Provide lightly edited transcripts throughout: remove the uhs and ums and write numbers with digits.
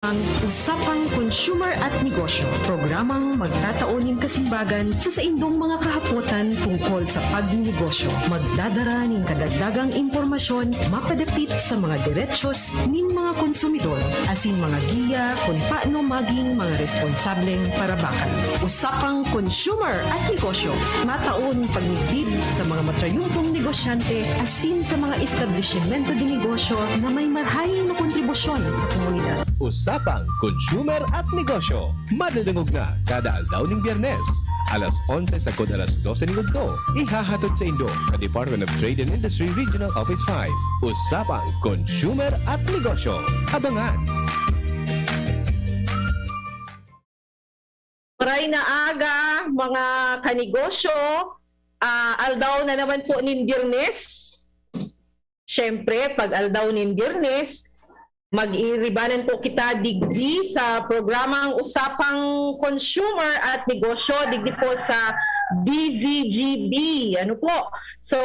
Ang Usapang Consumer at Negosyo, programang magtataonin kasimbagan sa indong mga kahapotan tungkol sa pagninegosyo. Magdadara ng kadagdagang impormasyon mapadapit sa mga diretsyon ng mga konsumidor, asin mga giya kung paano maging mga responsableng parabakan. Usapang Consumer at Negosyo, mataon pagnibid sa mga matrayumpong negosyante asin sa mga establishmento de negosyo na may marhay na kontribusyon sa komunidad. Usapang Consumer at Negosyo. Madadangog na kada aldaw ng Biyernes. Alas 11 sagod alas 12 ng Udto. Ihahatod sa Indo sa Department of Trade and Industry Regional Office 5. Usapang Consumer at Negosyo. Abangan! Maray na aga, mga kanegosyo, aldaw na naman po nin Biyernes. Siyempre, pag aldaw nin Biyernes, mag-iribanan po kita digdi sa programang Usapang Consumer at Negosyo, digdi po sa DZGB. Ano po? So,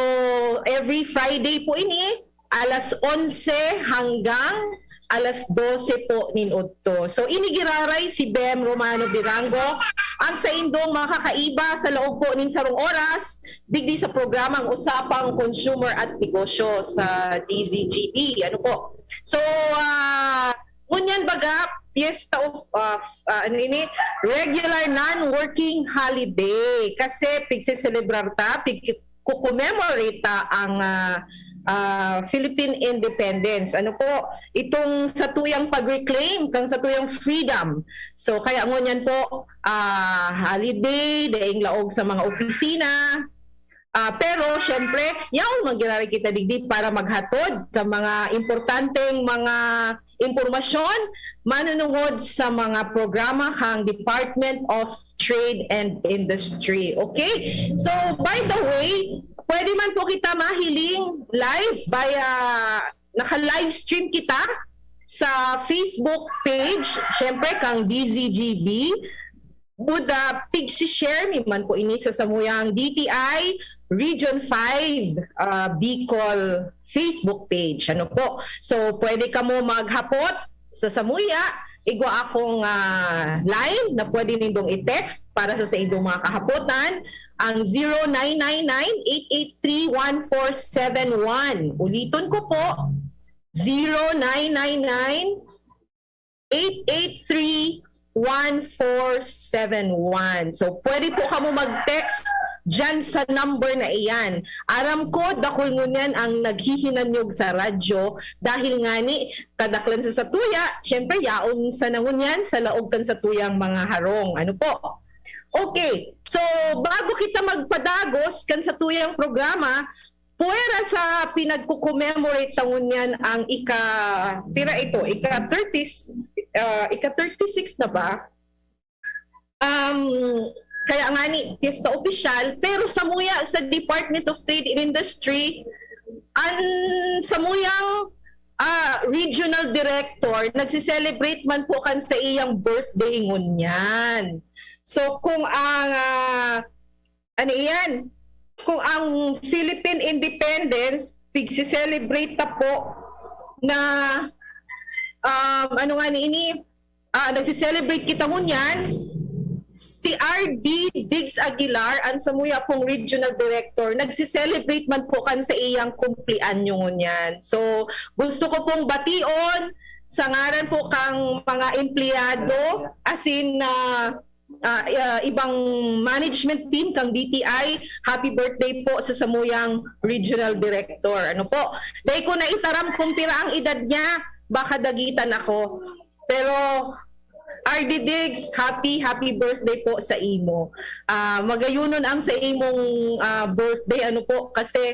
every Friday po ini, alas 11 hanggang alas 12 po ninudto. So inigiraray si Bem Romano Birango ang sa indong mga kakaiba sa loob po nin sarong oras digdi sa programang Usapang Consumer at Negosyo sa DZGB. Ano po? So ngunyan baga Fiesta of regular non-working holiday kasi pigse-celebrar ta, pig-commemorate ta ang Philippine independence. Ano po? Itong satuyang pag-reclaim kang satuyang freedom. So kaya ngunyan po holiday daing laog sa mga opisina. Pero syempre, yaon magirari kita digdi para maghatod ka mga importanteng mga impormasyon manunungod sa mga programa kang Department of Trade and Industry. Okay? So by the way, pwede man po kita mahiling live via naka-live stream kita sa Facebook page, syempre kang DZGB. Buda pig-share mi man po ini sa samuyang DTI Region 5 Bicol Facebook page. Ano po? So pwede ka mo maghapot sa samuya, igwa akong line na pwede nindong i-text para sa indong mga kahapotan, ang 0999-883-1471. Ulitin ko po, 0999-883-1471. So pwede po kamo mag-text dyan sa number na iyan. Aram ko, dakol ngunyan ang naghihinanyog sa radyo dahil nga ni kadaklan sa satuya, syempre yaon sa nangunyan sa laog kan satuyang mga harong. Ano po? Okay, so bago kita magpadagos kan satuyang programa, puwera sa pinagkukommemorate tangunyan ang ika-36 na ba? Kaya nga ni Fiesta Opisyal, pero samuya sa Department of Trade and Industry, ang samuyang regional director, nagsiselebrate man po kan sa iyang birthday ngunyan. So kung ang, kung ang Philippine Independence, pigsiselebrate ta po na, nagsiselebrate kita ngunyan, si R.D. Diggs Aguilar, ang samuya pong regional director, nagsiselebrate man po kan sa iyang kumplianyo ngunyan. So, gusto ko pong bation sa ngaran po kang mga empleyado, asin na ibang management team kang DTI, happy birthday po sa samuyang regional director. Ano po? Dahil ko na itaram kung pira ang edad niya, baka dagitan ako. Pero RD Diggs, happy birthday po sa imo. Magayunon ang sa imong birthday, ano po, kasi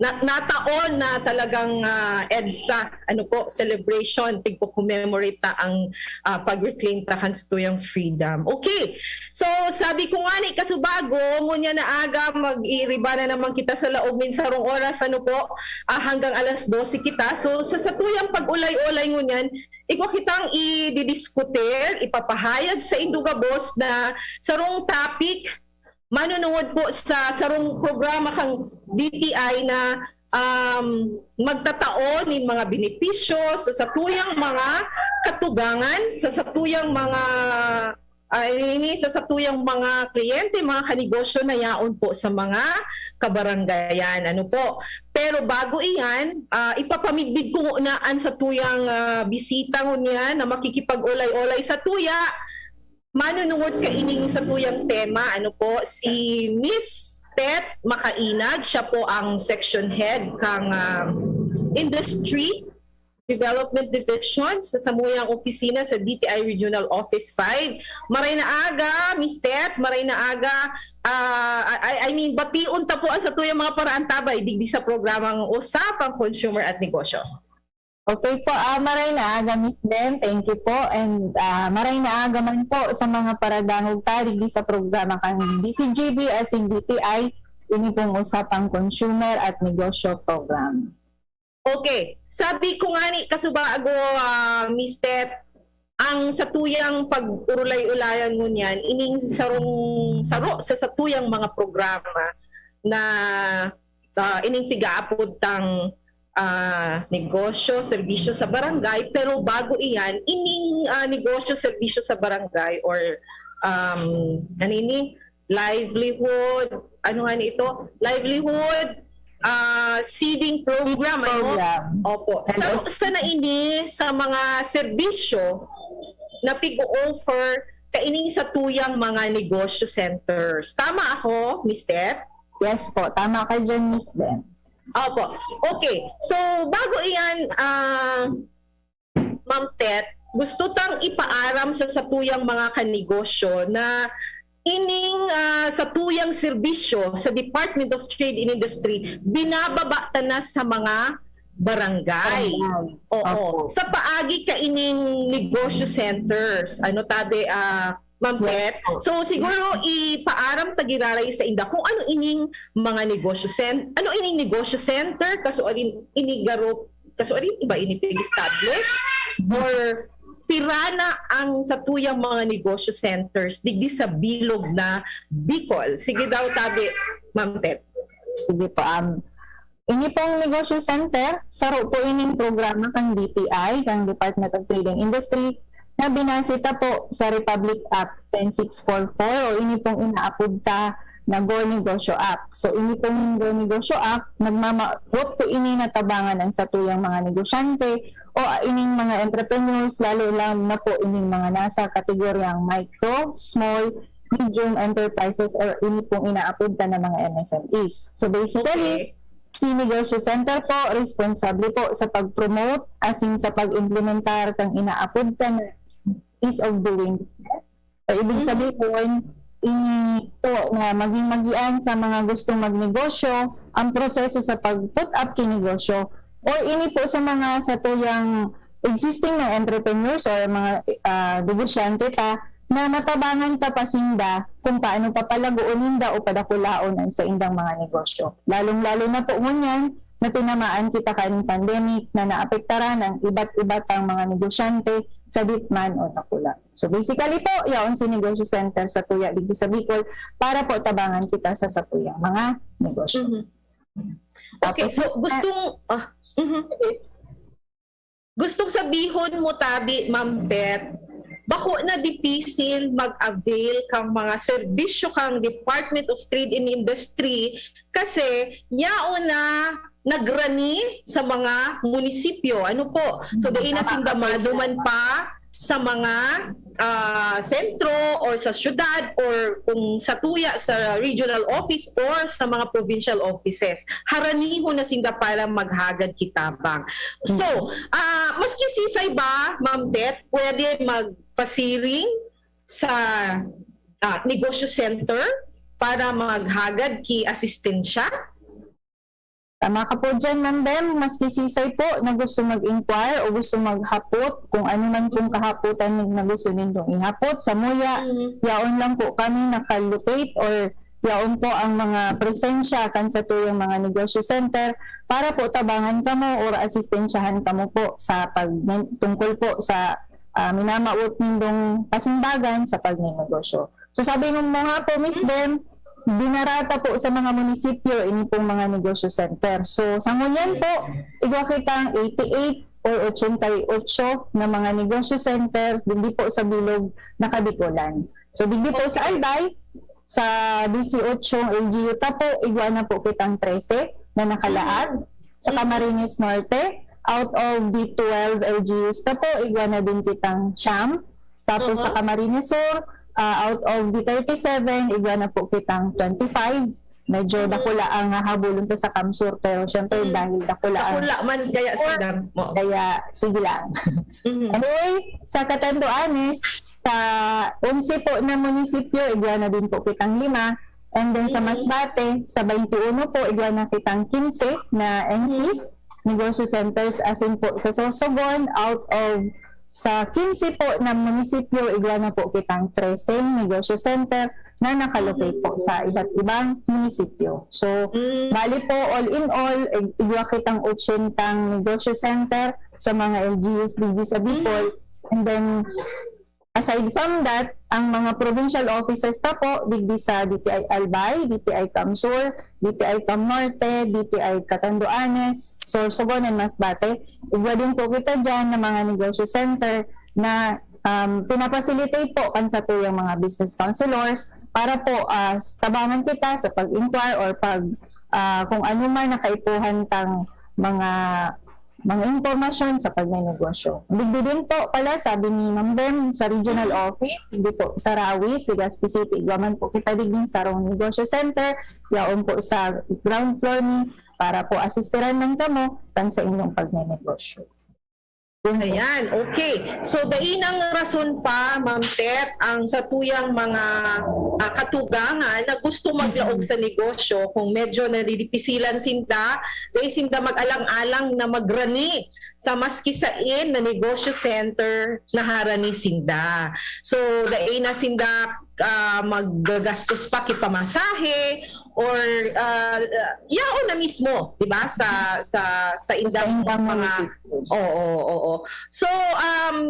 nataon na talagang EDSA celebration tigpo-commemorate ta ang pag-reclaim ta kan sa tuyang freedom. Okay. So sabi ko nga ni kasubago ngunya na aga mag-iriba na naman kita sa laog min sarong oras hanggang alas 12 kita. So sa satuyang pag-ulay-ulay ngunyan iko kitang i-didiskutir, ipapahayag sa Induga Boss na sarong topic manunungod po sa sarong programa kang DTI na magtataon ng mga benepisyo sa satuyang mga katugangan, sa satuyang mga sa satuyang mga kliyente, mga kanegosyo na yaon po sa mga kabaranggayan. Ano po? Pero bago iyan, ipapamigbig ko na ang satuyang bisita niya na makikipag-ulay-ulay sa tuya. Manunungod ka ining satuyang tema, ano po, si Miss Tet Makainag. Siya po ang section head kang Industry Development Division sa samuyang opisina sa DTI Regional Office 5. Maray na aga, Miss Tet, maray na aga. Batiun ta po ang satuyang mga paraan tabay digdi sa programang Usapang Consumer at Negosyo. Okay po, maray na aga, Miss Dem. Thank you po. And maray na aga man po sa mga paradangog tarig sa programa kang DCGB as in DTI, ini pong Usapang Consumer at Negosyo Program. Okay, sabi ko nga ni kasubago, Miss Tet, ang satuyang pag-urulay-ulayan mo niyan, ining saro sa satuyang mga programa na ining pigaapod tang negosyo, serbisyo sa barangay. Pero bago iyan, ining negosyo, serbisyo sa barangay or livelihood, ano nga ni ito? Livelihood seeding program. Ano? Opo. Sa na ini sa mga serbisyo na pig-offer kaining sa tuyang mga negosyo centers. Tama ako, Miss Tet? Yes po, tama ka dyan, Miss Dem. Opo. Okay. So, bago iyan, Ma'am Tet, gusto tang ipaaram sa satuyang mga kanegosyo na ining sa tuyang serbisyo sa Department of Trade and Industry binababa na sa mga barangay. Oo. Sa paagi ka ining negosyo centers. Ano tabi, Ma'am Tet? So siguro ipaaram tagiraray sa inda kung ano ining mga negosyo center, kaso alin inigaro, kaso alin iba inipig-establish or pirana ang satuyang mga negosyo centers digdi sa bilog na Bicol. Sige daw tabi, Ma'am Tet. Sige po, ini pong negosyo center, saro po ining programa kang DTI, kang Department of Trade and Industry, na binasita po sa Republic Act 10644 o ini pong inaapod ta na Go Negosyo Act. So ini pong Go Negosyo Act, nagmamapot po ini natabangan ang satuyang mga negosyante o ining mga entrepreneurs, lalo lang na po ining mga nasa kategoryang micro, small, medium enterprises or ini pong inaapod ta na mga MSMEs. So basically, si Negosyo Center po, responsable po sa pag-promote as in sa pag-implementar kang inaapod ta na ease of doing business. So, ibig sabihin, ini po na maging magian sa mga gustong magnegosyo ang proseso sa pag-put up kinegosyo or ini po sa mga satuyang existing na entrepreneurs or mga negosyante ta na matabangan ta pasinda kung paano papalagoon ninda o padakulaon sa indang mga negosyo. Lalong-lalo na po ngunyan na tinamaan kita kaning pandemic na naapektaran ng iba't-iba't ang mga negosyante sa Ditman o Nakula. So basically po, yaon si Negosyo Center sa Tuya dito sa Bicol para po tabangan kita sa satuyang mga negosyo. Okay, so gustong sabihon mo tabi, Ma'am Tet, bako na dipisil mag-avail kang mga serbisyo kang Department of Trade and Industry kasi yaon na nagrani sa mga munisipyo. Ano po? So, dahil na sindamaduman pa sa mga sentro or sa syudad or kung sa tuya sa regional office or sa mga provincial offices. Haraniho na sinda para maghagad kitabang. So, maski sisay ba, Ma'am Tet, pwede magpasiring sa negosyo center para maghagad ki asistensya? Tama ka po dyan, Ma'am Bem. Maski sisay po na gusto mag-inquire o gusto maghapot, kung ano man pong kahapotan na gusto nindong ihapot sa muya, yaon lang po kami nakalocate or yaon po ang mga presensya kan sa tuyang mga negosyo center para po tabangan kamo or asistensyahan kamo po sa tungkol po sa minamaot nindong pasimbagan sa pagnenegosyo. So sabi mo nga po, Miss Bem, binarata po sa mga munisipyo ini pong mga negosyo center. So sa ngunyan po, igwa kitang 88 or 88 na mga negosyo center hindi po sa bilog na Kabikulan. So digdi po sa Albay, sa 18 LGU ta po, igwa na po kitang 13 na nakalaag. Sa Camarines Norte, out of the 12 LGUs ta po, igwa na din kitang siyam. Tapos sa Camarines Sur, out of the 37, igwa na po kitang 25. Medyo dakula ang habulon to sa Kamsur, pero syempre dahil dakula ang Wala man kaya sa mo. kaya sige lang. Anyway, sa Catanduanes, sa 11 po na munisipyo, igwa na din po kitang 5. And then sa Masbate, sa 21 po, igwa na kitang 15 na NCs, negosyo centers, as in po sa Sorsogon, out of sa 15 po na munisipyo, igwa na po kitang 13 negosyo center na nakalocate po sa iba't ibang munisipyo. So, bali po, all in all, igwa kitang 80 negosyo center sa mga LGUs dito sa Bicol. And then, aside from that, ang mga provincial offices na po, digdi sa DTI Albay, DTI Kamsur, DTI Cam Norte, DTI Catanduanes, Sorsogon, and Masbate, igwa din po kita dyan ng mga negosyo center na pinapacilitate po kan sa tuyang mga business counselors para po tabangan kita sa pag-inquire or pag kung ano man nakaipuhan tang mga impormasyon sa pagnenegosyo. Digdi din po pala, sabi ni Ma'am Ben, sa regional office, hindi po sa Rawis, Legazpi City, gaman po kita digding sa Rong Negosyo Center, yaon po sa ground floor ni para po asistiran ng kamo tan sa inyong pagnenegosyo. Ayan, okay. So, dainang rason pa, Ma'am Tet, ang sa tuyang mga katugangan na gusto maglaog sa negosyo, kung medyo nalilipisilan sinda, dahil sinda mag-alang-alang na magrani sa maskisain na negosyo center na harani sinda. So, dahil na sinda maggagastos pa kipamasahe or yaon na mismo, di ba, sa indang mga oo. So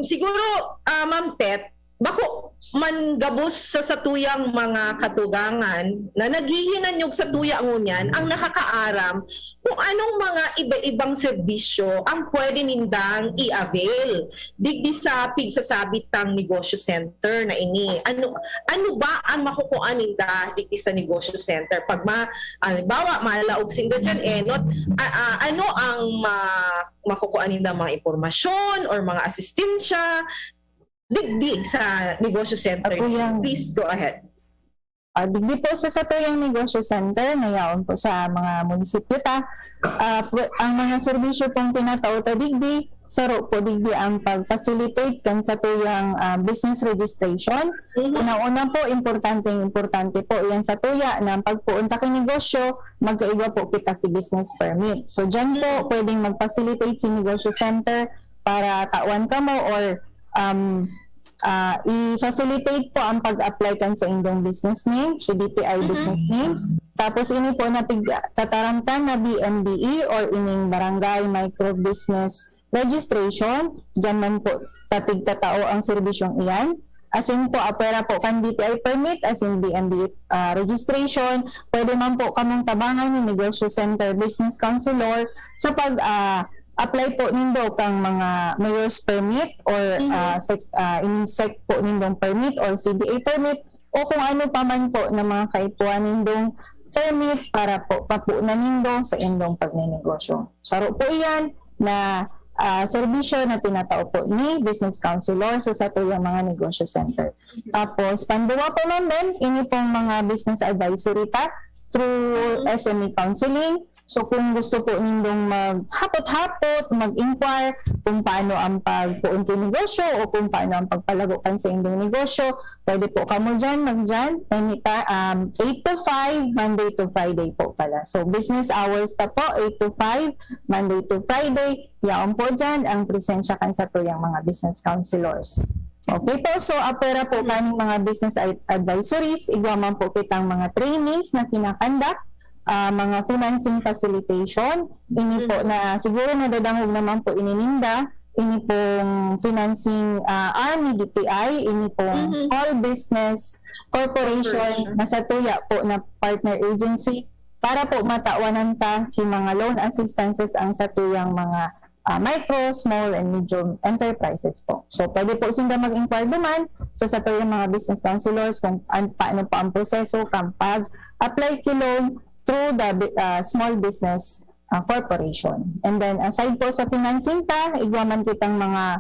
siguro Ma'am Tet, bako mangabos sa satuyang mga katugangan na naghihinanyog sa tuyang ngunyan ang nakakaaram kung anong mga iba-ibang serbisyo ang pwede nindang i-avail digdi sa pigsasabit ng negosyo center na ini. Ano ba ang makukuha ninda digdi sa negosyo center? Pag halimbawa, malaog sinda dyan, ano ang makukuha ninda mga impormasyon or mga asistensya digdi sa negosyo center? Please go ahead. Digdi po sa tuyang negosyo center, nayaon po sa mga munisipyo ta. Ang mga serbisyo pong tinatao ta digdi, saro po digdi ang pag-facilitate kan sa tuyang business registration. Una-una po, importante po yan sa tuya na pagpuunta kay negosyo, magkaiba po kita ki business permit. So dyan po, pwedeng mag-facilitate si negosyo center para tawan ka mo or i-facilitate po ang pag-apply kan sa indong business name, si DTI business name. Tapos ini po na tataramtan na BMBE or ining barangay micro business registration. Diyan man po tatao ang serbisyong iyan. As in po, apera po kan DTI permit, as in BMBE registration. Pwede man po kamong tabangan yung negosyo center business counselor sa apply po nindo kang mga mayor's permit or in-sec po nindong permit or CBA permit o kung ano pa man po na mga kaipuan nindong permit para po papunan nindo sa indong pagnenegosyo. Saro po iyan na serbisyo na tinatao po ni business counselor sa tuyang mga negosyo center. Tapos, panduwa po naman, ini pong mga business advisory ta through SME counseling. So kung gusto po nindong maghapot-hapot, mag-inquire kung paano ang pagpuunti negosyo o kung paano ang pagpalagukan sa indong negosyo, pwede po kamo dyan, 8 to 5, Monday to Friday po pala. So business hours ta po, 8 to 5, Monday to Friday. Yaon po dyan ang presensya kan sa tuyang mga business counselors. Okay po, so apera po kaning mga business advisories, igwa man po kitang mga trainings na kinakandak, mga financing facilitation, ini po na siguro nadadangog naman po inininda ini pong financing arm ni DTI, ini pong Small Business Corporation na satuya po na partner agency para po matawanan ta si mga loan assistances ang satuyang mga micro, small, and medium enterprises po. So, pwede po sila mag-inquire naman sa satuyang mga business counselors kung paano pa ang proseso kapag apply ki loan through the small business corporation. And then, aside po sa financing ta, igwaman kitang mga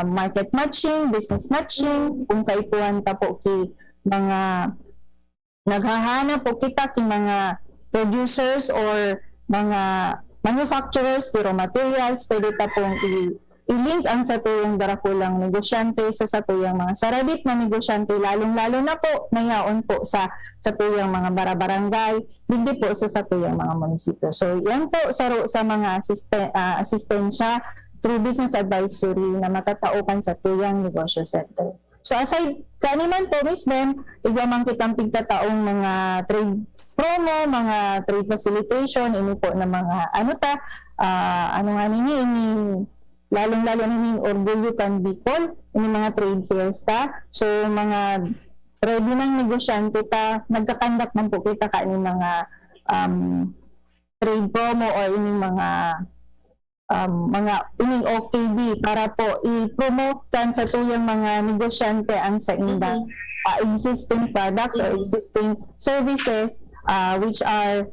market matching, business matching, kung kaipuhan ta po ki mga naghahanap po kita ki mga producers or mga manufacturers, raw materials, pwede ta pong i-link ang satuyang darakulang negosyante sa satuyang mga saradit na negosyante, lalong-lalo na po nayaon po sa satuyang mga barabarangay, hindi po sa satuyang mga munisipyo. So yan po sa mga asistensya through business advisory na matataukan sa tuyang negosyo center. So aside kaniman po, Ms. Bem, igwamang kitang pigtataong mga trade promo, mga trade facilitation, ini po na mga lalong-lalo na yung Orgulyo Can Bicol, ini mga trade fairs ta. So mga ready ng negosyante ta, nagkakandak man po kita kanin mga trade promo or ini mga ining OKB para po i-promote kan sa tuyang mga negosyante ang sa indang existing products or existing services which are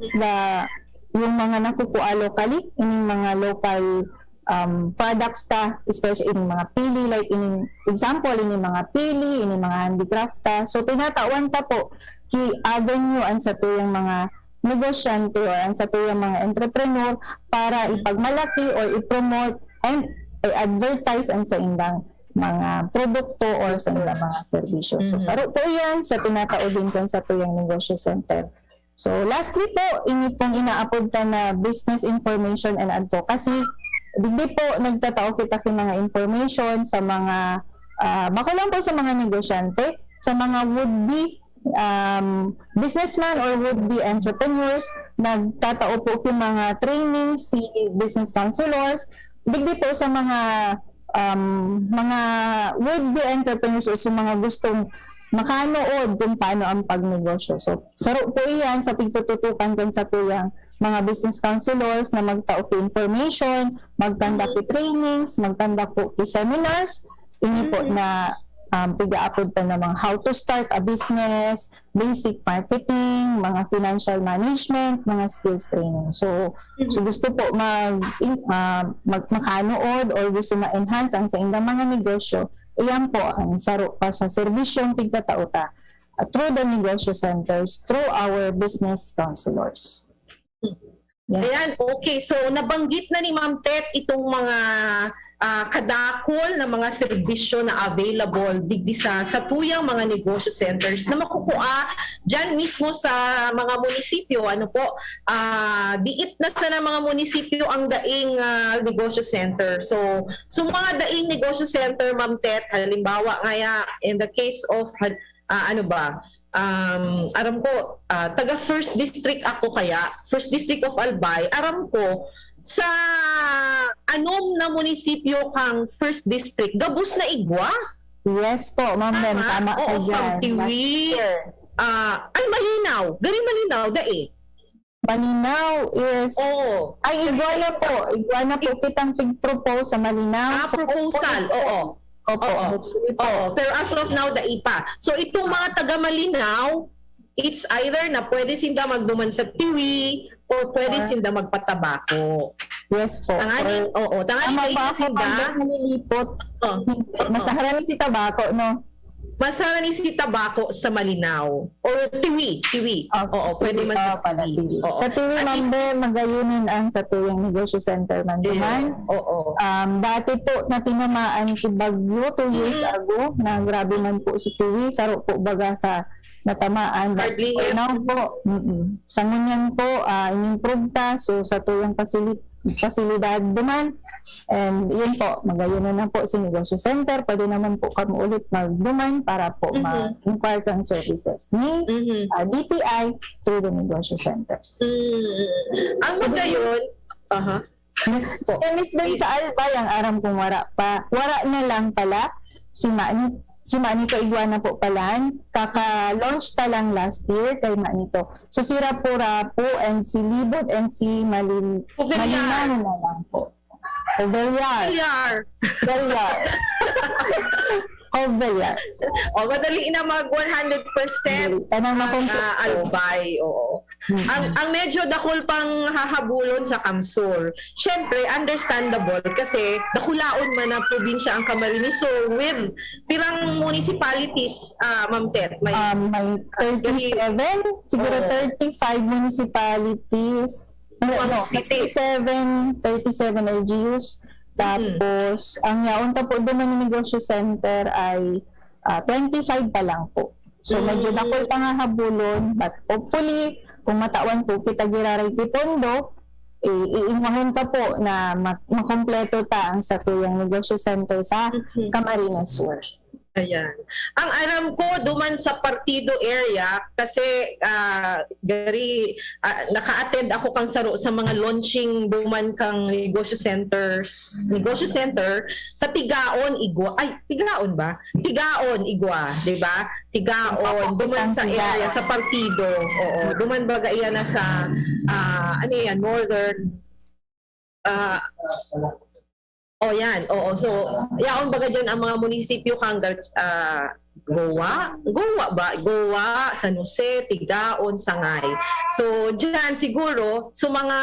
yung mga nakukuha locally, ining mga local products ta, especially ining mga pili, like ining example, ining mga pili, ining mga handicraft ta. So tinatawan ta po ki avenue ang sa tuyang mga negosyante or ang sa tuyang mga entrepreneur para ipagmalaki or i-promote and i-advertise ang sa indang mga produkto or sa indang mga serbisyo. So saro po yan sa tinatao din kan sa tuyang negosyo center. So lastly po, ini pong inaapod ta na business information and advocacy. Digdi po nagtatao kita sa mga information sa mga bako lang po sa mga negosyante, sa mga would-be businessman or would-be entrepreneurs, nagtatao po yung mga training si business counselors, digdi po sa mga would-be entrepreneurs o sa mga gustong makanood kung paano ang pagnegosyo. So, saro po iyan sa pagtututukan kung sa tuyang mga business counselors na magtao ki information, magtanda ki trainings, magtanda po ki seminars, ini po na piga-upload ta ng mga how to start a business, basic marketing, mga financial management, mga skills training. So gusto po makanood or gusto ma-enhance ang sa indang mga negosyo, iyan po ang saro pa sa serbisyong pigtatao ta through the negosyo centers, through our business counselors. Yeah. Ayan, okay. So nabanggit na ni Ma'am Tet itong mga kadakol na mga serbisyo na available digdi sa tuyang mga negosyo centers na makukuha dyan mismo sa mga munisipyo. Ano po, diit na sa mga munisipyo ang daing negosyo center. So mga daing negosyo center, Ma'am Tet, halimbawa ngaya in the case of aram ko, taga First District ako kaya, First District of Albay, aram ko, sa anom na munisipyo kang First District, gabus na igwa? Yes po, Ma'am Bem, tama ka dyan. From Tiwi. Ay, malinaw. Gari malinaw, dae. Malinaw is... Ay, Iguana po. Iguana po kitang pig-propose sa Malinaw. Proposal, oo. Opo. Pero as of now, daipa. So itong mga taga-Malinaw, it's either na pwede sinda magduman sa Tiwi or pwede sinda magpatabako. Yes po. Tanganin, tanganin kayo sinda. Nalilipot. Masaharan si tabako, no? Masaharan si tabako sa Malinaw. Or Tiwi. Pwede man sa Tiwi. Sa Tiwi, Ma'am Bem, magayunin ang sa tuyang negosyo center man duman. Dati po na tinamaan si Bagyo 2 years ago na grabe man po si Tiwi. Saro po baga sa natamaan. Hardly now po, sa ngunyan po, in-improve ta. So sa tuyang pasilidad duman. And yun po, magayunan na po si negosyo center. Pwede naman po kami ulit magduman para po ma-inquire ang services ni DTI through the negosyo centers. Ang magayon, Yes po. Eh, Miss Ben sa Albay, ang aram kong wara pa. Wara na lang pala. Si Mani Kaigwana po palan. Kaka-launch ta lang last year kay Manito. So si Rapu-Rapu and si Libot and si Malinaw na lang po. Ovelyar. Ovelyar. Ovelyar. O, madali na mag 100% Tanang makumpleto. albay, oo. Ang medyo dakol pang hahabulon sa Kamsur. Siyempre, understandable kasi dakulaon man na probinsya ang Camarines. So, with pirang municipalities, Ma'am Tet, may May 37, siguro Oo. 35 municipalities. No, Cities. 37 LGUs. Tapos, ang yaon ta po doon ng negosyo center ay 25 pa lang po. So, medyo dakol pa nga habulon. But hopefully, kung matawan po kita giraray ti pondo, iingahon ta po na makompleto ta ang satuyang negosyo center sa Camarines Sur. Ayan. Ang alam ko, duman sa partido area, kasi naka-attend ako kang saro sa mga launching duman kang negosyo center sa Tigaon, Igwa. Ay, Tigaon ba? Tigaon, Igwa, di ba? Tigaon, duman sa area, sa partido. Oo, duman baga iyan na sa, ano yan, northern, yan. Oo. So, yaon baga dyan ang mga munisipyo kang Goa ba? San Jose, Tigaon, Sangay. So, dyan siguro, so mga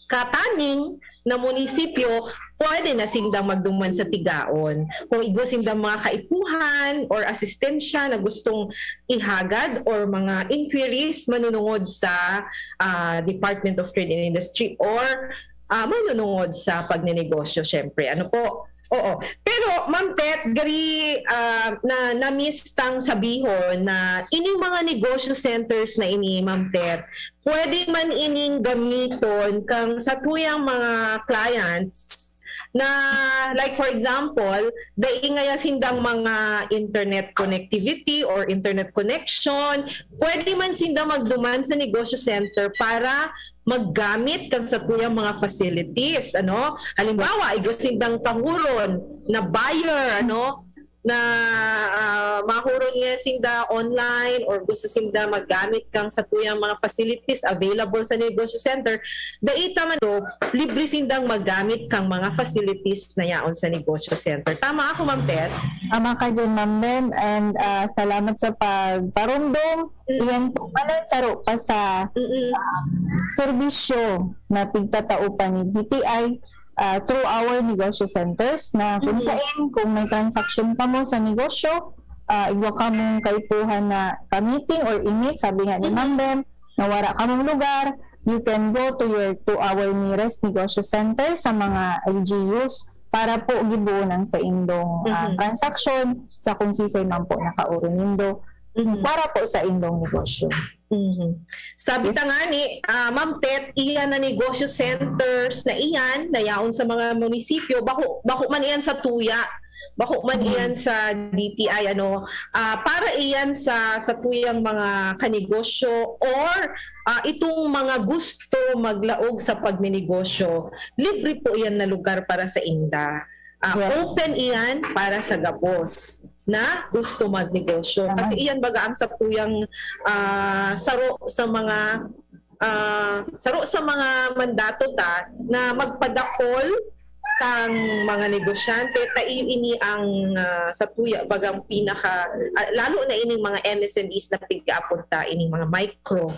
kataning na munisipyo, pwede na sindang magduman sa Tigaon. Kung igo sindang mga kaipuhan or asistensya na gustong ihagad or mga inquiries manunungod sa Department of Trade and Industry or manunungod sa pagnenegosyo, syempre. Ano po? Oo. Pero, Ma'am Tet, gari na-miss tang sabihon na ining mga negosyo centers na ini, Ma'am Tet, pwede man ining gamiton kang sa tuyang mga clients na, like for example, daingaya sindang mga internet connectivity or internet connection, pwede man sindang magduman sa negosyo center para maggamit kang sa tuyang mga facilities, ano? Halimbawa, igosindang kahuron na buyer, ano? Na mahuron niya sinda online or gusto sinda maggamit kang sa tuyang mga facilities available sa negosyo center, daita man to, libre sindang maggamit kang mga facilities na yaon sa negosyo center. Tama ako, Ma'am Tet? Tama ka dyan, Ma'am Mem, and salamat sa pagparumdom. Iyan po pala saro pa sa serbisyo na pigtatao pa ni DTI through our negosyo centers na kung saan kung may transaction ka mo sa negosyo, igwa ka mong kaipuhan na ka-meeting or imit, sabi nga ni Ma'am Bem, na wala ka mong lugar, you can go to our nearest negosyo center sa mga LGUs para po gibuonan sa indong transaction sa kung sisay man po nakauro nindo para po sa indong negosyo. Sabi ta nga ni Ma'am Tet, iyan na negosyo centers na iyan na yaon sa mga munisipyo, bako man iyan sa tuya, bako man iyan sa DTI, ano, para iyan sa tuyang mga kanegosyo or itong mga gusto maglaog sa pagnenegosyo, libre po iyan na lugar para sa inda. Open iyan para sa gapos na gusto magnegosyo. Kasi iyan baga ang sapuyang saro sa mga mandato ta na magpadakol kang mga negosyante ta ini ang sapuya bagang pinaka lalo na ining mga MSMEs na pig-apunta ining mga micro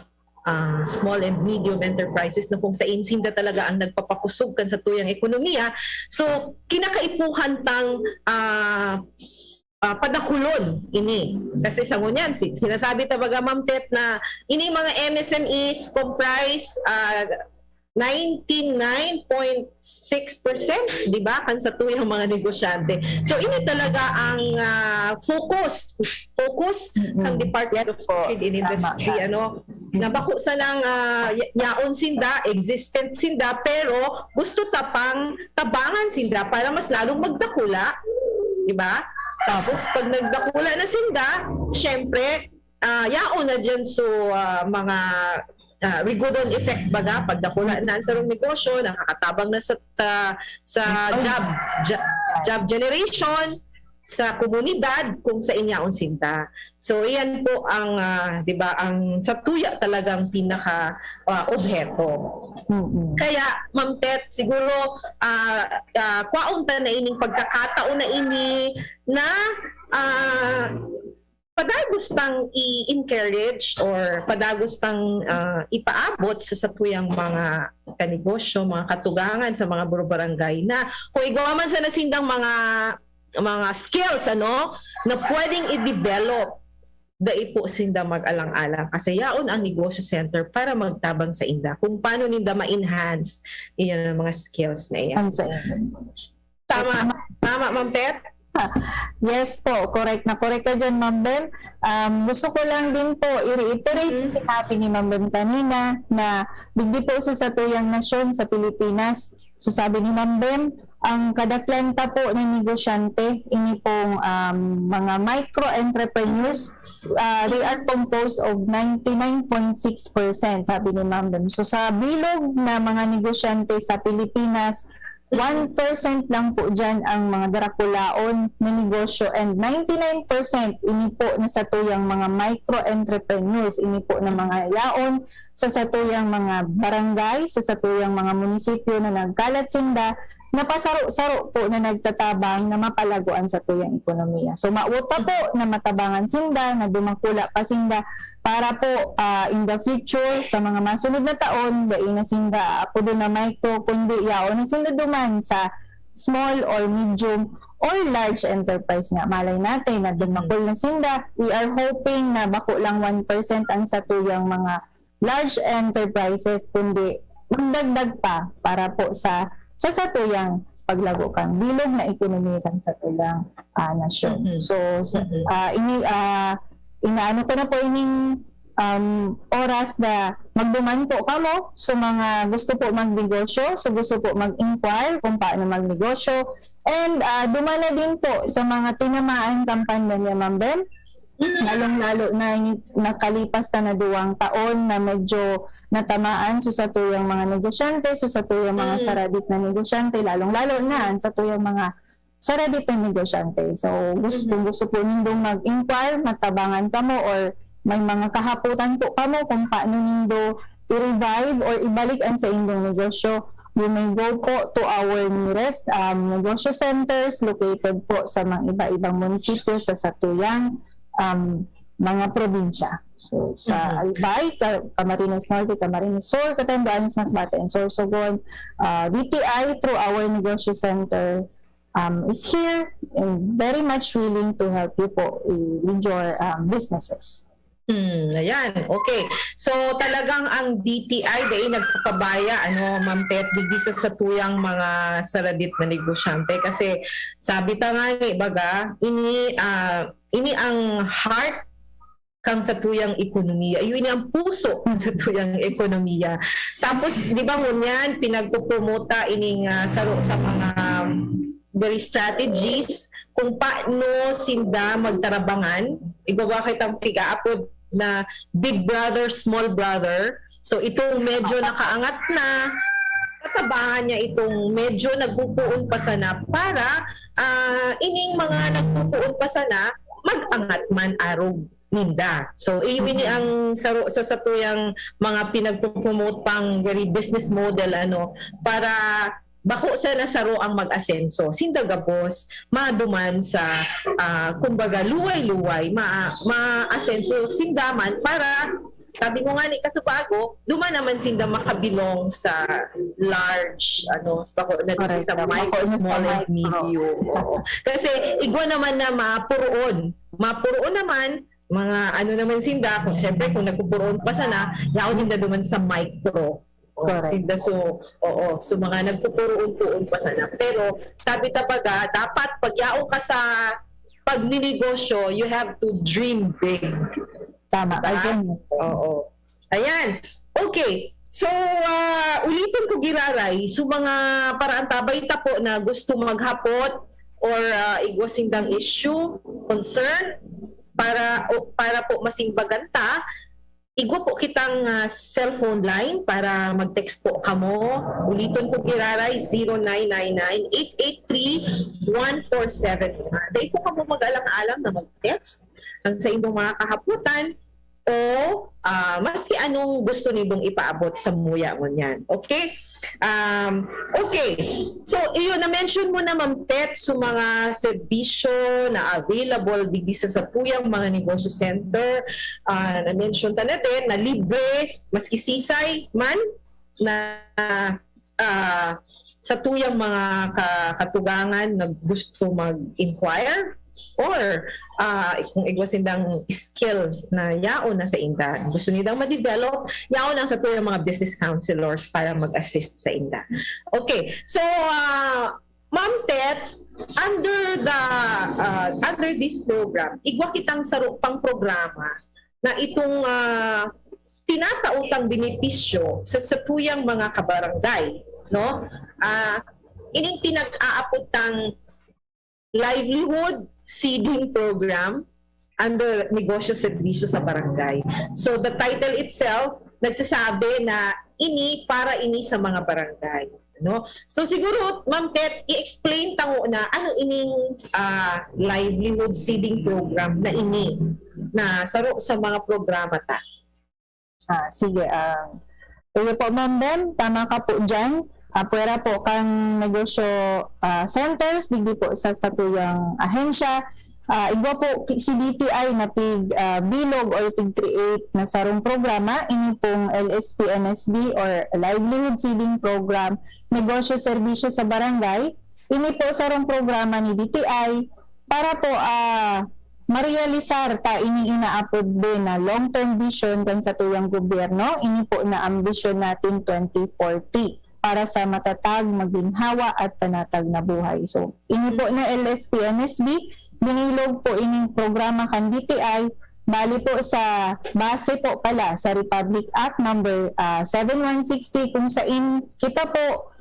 small and medium enterprises na kung sa insinda talaga ang nagpapakusog kan sa tuyang ekonomiya. So kinakaipuhan tang padakulon ini. Kasi sa ngunyan, sinasabi tabaga Ma'am Tet na ini mga MSMEs comprise 99.6%, di ba? Kan sa tuyang mga negosyante. So ini talaga ang focus ng Department of Trade and Industry, ano, na bako sa lang yaon sinda, existent sinda, pero gusto tapang tabangan sinda para mas lalong magdakula, di ba? Tapos pag nagdakula na sinda, syempre yaon na dyan so mga rigodon effect baga pag dakula na sa rong negosyo, nakakatabang na sa job generation sa komunidad kung sa inyaon sinta. So iyan po ang 'di ba ang sa tuya talagang pinaka obheto. Kaya Ma'am Tet, siguro kwaon ta na ining pagkakataon na ini na padagustang i-encourage or padagustang ipaabot sa satuyang mga kanegosyo, mga katugangan sa mga barangay na kung igawa man sa nasindang mga skills na pwedeng i-develop dai po sinda mag-alang-alang kasi yaon ang negosyo center para magtabang sa inda kung paano ninda ma-enhance iyan ang mga skills na iyan. Tama Ma'am Tet? Yes po, correct ka dyan, Ma'am Bem. Gusto ko lang din po i-reiterate sa sinabi ni Ma'am Bem kanina na bigdi po sa satuyang nasyon sa Pilipinas. So sabi ni Ma'am Bem, ang kadaklanta po ng negosyante, ini pong mga micro-entrepreneurs, they are composed of 99.6%, sabi ni Ma'am Bem. So sa bilog na mga negosyante sa Pilipinas, 1% lang po dyan ang mga darakulaon na negosyo and 99% ini po na satuyang mga micro-entrepreneurs, ini po na mga yaon sa satuyang mga barangay, sa satuyang mga munisipyo na nagkalat sinda, na pasaro-saro po na nagtatabang na mapalaguan sa tuyang ekonomiya. So mauta po na matabangan sinda, na dumakula pa sinda para po in the future sa mga masunod na taon, dahil na sinda po doon na micro, kundi yaon na sinda duman sa small or medium or large enterprise nga. Malay natin na dumakul na sinda. We are hoping na bako lang 1% ang satuyang mga large enterprises, kundi magdagdag pa para po sa satuyang paglago kang bilog na ekonomiya kang satuyang nasyon. So inaano ko na po ining oras na magduman po kamo sa mga gusto po magnegosyo, so gusto po mag-inquire kung paano magnegosyo, and duman na din po sa mga tinamaan kang pandemya, Ma'am Bem, lalong-lalo na nakalipas na 2 taon na medyo natamaan sa tuyang mga negosyante, sa tuyang mga saradit na negosyante, lalong-lalo na sa tuyang mga saradit na negosyante. So gusto po nindong mag-inquire, matabangan kamo, or may mga kahaputan po kamo kung paano nindo i-revive or ibalik ang sa inyong negosyo, you may go po to our nearest negosyo centers located po sa mga iba-ibang munisipyo sa satuyang mga probinsya. So sa Albay, Camarines Norte, Camarines Sur, Catanduanes, Masbate, and Sorsogon, DTI through our negosyo center is here and very much willing to help you po with your businesses. Ayan, okay. So talagang ang DTI dahil nagpapabaya Ma'am Tet, digdi sa satuyang mga saradit na negosyante kasi sabi ta nga ni baga ini ang heart kang satuyang ekonomiya. Yun ang puso ng satuyang ekonomiya. Tapos di ba ngunyan pinagpopromota ining saro sa mga very strategies kung paano sinda magtarabangan. Igawa kitang figa-apod na big brother, small brother. So itong medyo nakaangat na, tatabangan niya itong medyo nagpupuon pa sana para ining mga nagpupuon pa sana mag-angat man arog ninda. So iyon ang sa satuyang mga pinagpo-promote pang very business model para bako sa nasaro ang mag-asenso. Sindagapos, maduman sa, kumbaga, luway-luway, ma-asenso sindaman para, sabi mo nga ni Kasubago, duman naman sinda makabilong sa large, sa micro, small, and medium. Kasi, igwa naman na mapuroon. Mapuroon naman, mga naman sinda, kung syempre kung nagpupuroon pa sana, yaon sinda duman sa micro. Sinda so mga nagpupuroon-puon pa sana. Pero sabi tapaga, dapat pagyaon ka sa pagninegosyo, you have to dream big. Tama. Oo. Ayan. Okay. So, ulitin ko giraray. So, mga paraan tabay ta po na gusto maghapot or igwasindang issue, concern, para po masing baganta, igwa po kitang cellphone line para mag-text po kamo. Ulitin ko kiraray 0999-883-1471. Dahil po kamo mag-alang-alang na mag-text ang sa inyong mga kahaputan o maski anong gusto nibong ipaabot sa muya mo niyan. Okay? Okay. So, iyo na-mention mo na, Ma'am Tet, sa mga serbisyo na available digdi sa satuyang mga negosyo center. Na-mention ta natin na libre, maski sisay man, na sa tuyang mga katugangan na gusto mag-inquire or kung igwasindang skill na yaon na sa inda, gusto nidang ma-develop, yaon lang sa tuyang mga business counselors para mag-assist sa inda. Okay, so Ma'am Tet, under this program, igwa kitang sarupang programa na itong tinatautang benepisyo sa satuyang mga kabarangay, no? Ining pinag-aaputang livelihood seeding program under negosyo serbisyo sa barangay. So the title itself nagsasabi na para sa mga barangay, no? So siguro, Ma'am Tet, i-explain tango na ano ining livelihood seeding program na na saro sa mga programa ta. Sige. Iyo po, Ma'am Bem, tama ka po dyan. Pwera po kang negosyo centers, digdi po sa satuyang ahensya. Igwa po si DTI na bilog or create na sarong programa, ini pong LSP-NSB or Livelihood Seeding Program, negosyo serbisyo sa barangay. Ini po sarong programa ni DTI para po marealisar ta ini inaapod din na long-term vision kan sa tuyang gobyerno. Ini po na ambisyon natin 2040 para sa matatag, maginhawa at panatag na buhay. So, ini po na LSP-NSB, binilog po ining programa kan DTI, bali po sa base po pala sa Republic Act number 7160 kung saan kita po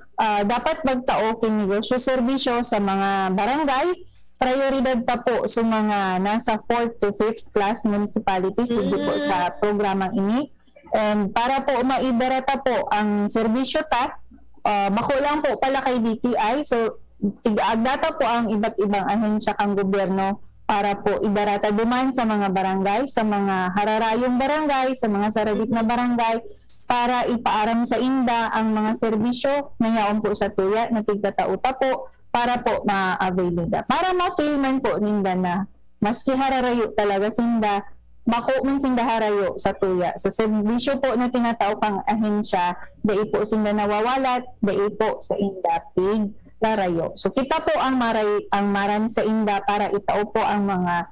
dapat magtao king negosyo serbisyo sa mga barangay. Prioridad ta po sa mga nasa 4th to 5th class municipalities dito po sa programang ini. And para po maidarata po ang serbisyo ta, makulang po pala kay DTI. So, tig-agdata po ang iba't ibang ahensya kang gobyerno para po idarata duman sa mga barangay, sa mga hararayong barangay, sa mga saradit na barangay, para ipaaram sa inda ang mga serbisyo na yaon po sa tuya na tigtatauta po para po ma-avail nila. Para ma-feel man po ninda na maski hararayo talaga sinda, bako man sinda harayo sa tuya. Sa serbisyo po na tinatao pang ahensya, dai po sinda nawawalat, dai po sa inda pig larayo. So kita po ang maran sa inda para itao po ang mga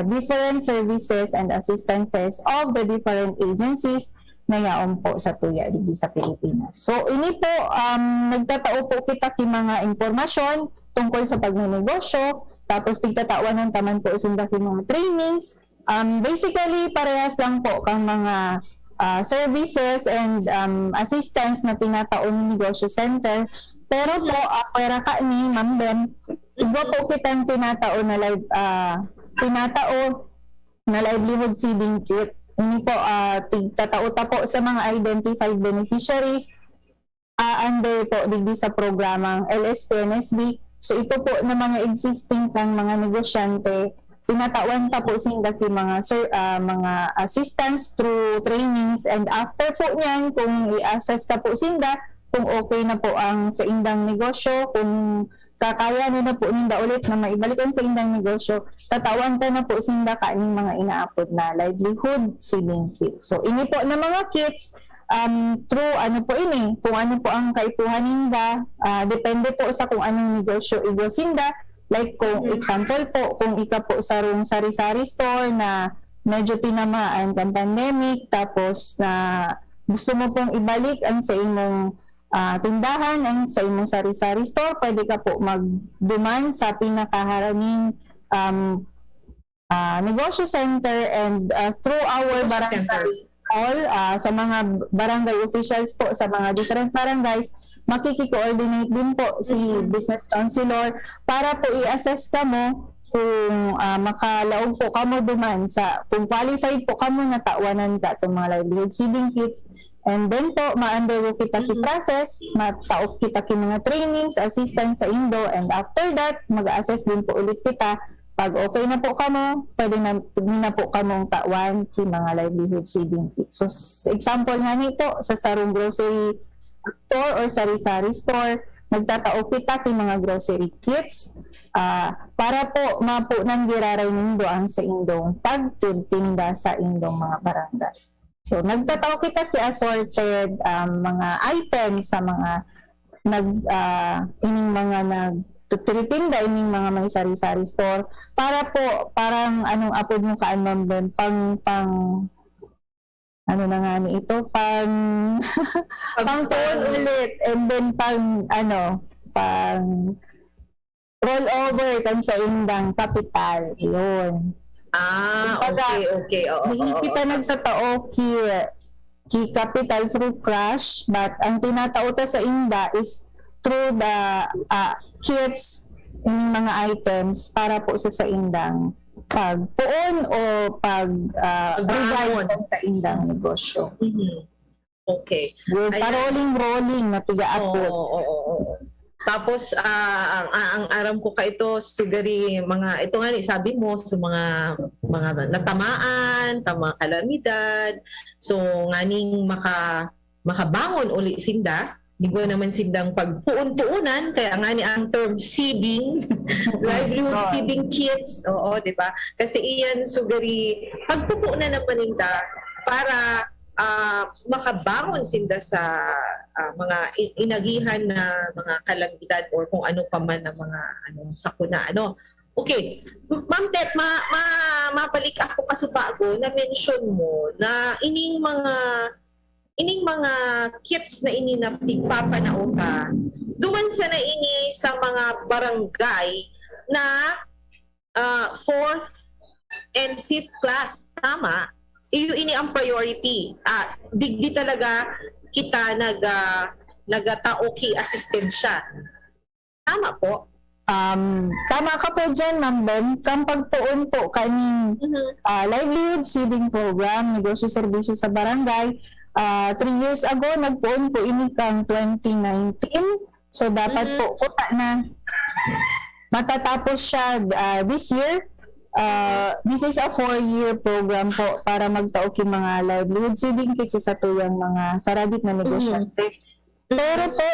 different services and assistances of the different agencies na yaon po sa tuya dito sa Pilipinas. So ini po nagtatao po kita ki mga impormasyon tungkol sa pagnenegosyo, tapos tigtatawan ng taman po sinda ki mga trainings. Basically parehas lang po kang mga services and assistance na tinataon ng negosyo center. Pero po pera ka ni Ma'am Bem, iba po kitang tinatao na livelihood seeding kit. Ini po tigtatauta po sa mga identified beneficiaries under po digdi sa programang LSP-NSB. So ito po na mga existing kang mga negosyante, tinatawan ta po sinda ki mga assistance through trainings, and after po niyan kung i-assess ta po sinda kung okay na po ang sa indang negosyo, kung kakaya na po ninda ulit na maibalikan sa indang negosyo, tatawan ta na po sinda kaning mga inaapod na livelihood seeding kit. So ini po na mga kits through ano po ini, kung ano po ang kaipuhan ninda, depende po sa kung anong negosyo igosinda. Like kung example po, kung ika po sa sari-sari store na medyo tinamaan ng pandemic, tapos na gusto mo pong ibalik ang sa imong tindahan, ang sa imong sari-sari store, pwede ka po magduman sa pinakaharaming negosyo center, and through our barangay hall, sa mga barangay officials po sa mga different barangays, makiki-coordinate din po si business counselor para po i-assess ka mo kung makalaog po kamo duman sa kung qualified po kamo na tawanan ka itong mga livelihood seeding kits, and then po ma-undergo kita ki process, mataok kita ki mga trainings, assistance sa Indo, and after that mag-assess din po ulit kita. Pag okay na po kamo, pwede na po kamong tawan ki mga livelihood seeding kits. So example nga nito sa sarong grocery store or sari-sari store, nagtatao kita ki mga grocery kits para po mapo nang giraray nindo ang sa indong pagtinda sa indong mga barangay. So nagtatao kita ki assorted mga items sa mga ining mga nagtutiritinda ining mga may sari-sari store para po parang anong apod mo kaan ma'am pang ano na nga ni ito pang tuon ulit, and then pang roll over kan sa indang kapital yun. Okay. Hindi kita nagtatao ki capital through cash, but ang tinatao ta sa inda is through the kits yung mga items para po sa indang pagpuon o pag-revive sa indang negosyo. Okay. Rolling na tiga-apod. Oo. Tapos ang aram ko ka ito sugari mga ito nga ni sabi mo so mga natamaan, tama kalamidad. So nganing makabangon uli sinda. Di ko naman sindang pagpuon-puunan, kaya nga ni ang term seeding, livelihood seeding kits, oo, di ba? Kasi iyan sugari, pagpupuunan naman ninda para makabangon sinda sa mga inagihan na mga kalamidad or kung ano pa man na mga sakuna. Okay, Ma'am Tet, mabalik ako kasubago na mention mo na ining mga kits na ini na pigpapanao ka, duman sa na ini sa mga barangay na 4th and 5th class, tama? Iyo ini ang priority. Digdi talaga kita nagatao ki asistensya. Tama po? Tama ka po dyan, Ma'am Ben. Kang pagtuon po kaning livelihood seeding program, negosyo serbisyo sa barangay, 3 years ago, nagpuon po ini kang 2019. So, dapat po kuta na matatapos siya this year. This is a 4-year program po para magtao ki mga livelihood seeding kits sa tuyang mga saradit na negosyante. Pero po,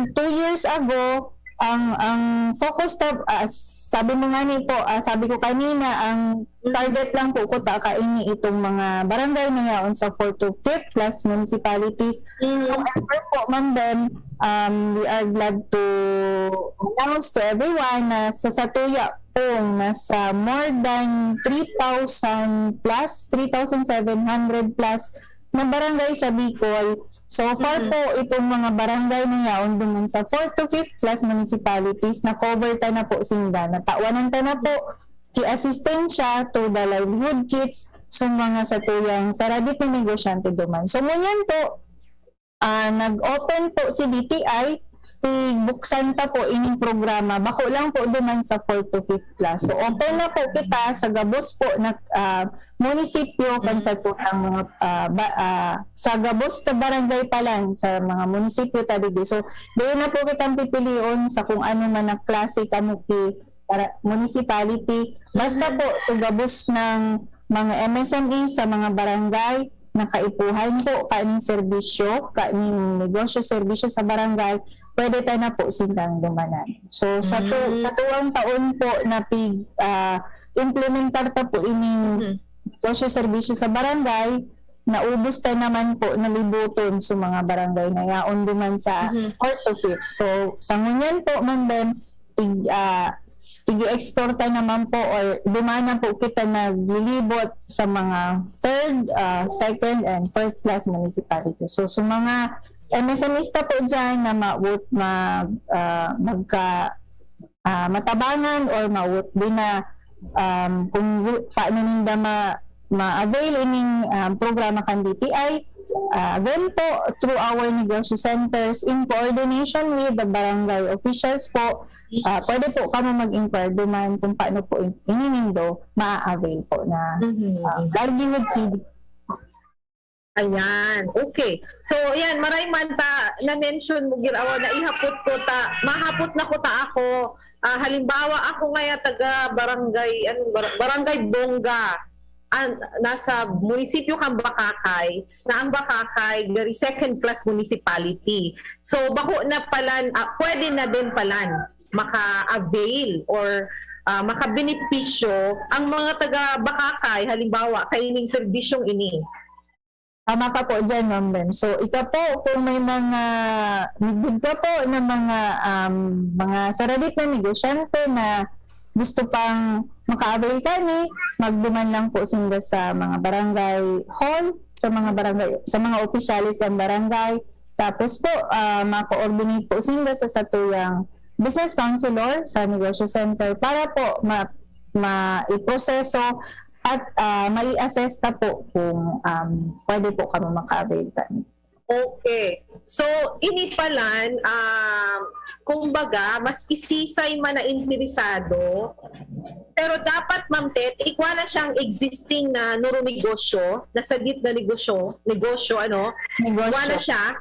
2 years ago, ang focus sabi mo nga ni po, sabi ko kanina, ang target lang po ko kaini itong mga barangay na yaon sa 4th to 5th class municipalities. However po, Ma'am Ben, we are glad to announce to everyone na sa Satuya pong nasa more than 3,000 plus, 3,700 plus na barangay sa Bicol. So far po, itong mga barangay na yaon duman sa 4th to 5th class municipalities na cover ta na po sinda. Natawanan ta na po ki asistensya to the livelihood kits sa mga satuyang saradit na negosyante duman. So ngunyan po, nag-open po si DTI, buksan ta po ining programa, bako lang po duman sa 4th to 5th class. So open na po kita sa gabos po na munisipyo kan sa tutang mga sa gabos ta barangay pa lang sa mga munisipyo ta dito. So doon na po kitang pipilion sa kung ano man na klase kamo para municipality. Basta po sa gabos ng mga MSME sa mga barangay nakaipuhan po kaning serbisyo, kaning negosyo serbisyo sa barangay, pwede tayo na po sindang dumanan. So sa tuwang taon po na implementar ta po ining negosyo serbisyo sa barangay, naubos tayo naman po na libuton sa mga barangay na yaon duman sa 4th to 5th. So sa ngunyan po, Ma'am Ben, tigi-exporta naman po or dumana po kita naglilibot sa mga 3rd, 2nd, and 1st class municipality. So sa mga MSMista po dyan na matabangan or mawut din na kung paano ninda ma-avail ining programa kan DTI, Then po, through our negosyo centers, in coordination with the barangay officials po, pwede po kami mag-inquire duman kung paano po ininindo, maa-avail po na livelihood CD. Ayan, okay. So, ayan, maray man ta na-mention mo girawa na ihapot ko ta, mahapot na ko ta ako. Halimbawa, ako ngaya taga barangay, barangay Bongga, nasa munisipyo kang Bakakay, na ang Bakakay, very second class municipality. So, bako na palan, pwede na din palan maka-avail or makabenepisyo ang mga taga Bakakay, halimbawa, kaining serbisyong ini. Tama ka po dyan, Ma'am Bem. So, ika po, kung may mga nibig ka po ng mga saradit na negosyante na gusto pang maka-avail ka ni, magduman lang po sila sa mga barangay hall, sa mga opisyalis ng barangay. Tapos po, maka-coordinate po sila sa satuyang business counselor sa negosyo center para po ma-iproseso at mai-assess na po kung pwede po kami maka-avail ka. Okay. So, ini palan, kumbaga, mas isisay man na interesado, pero dapat, Ma'am Tet, ikwa na siyang existing na negosyo, nasa git na negosyo, ikwa na siya,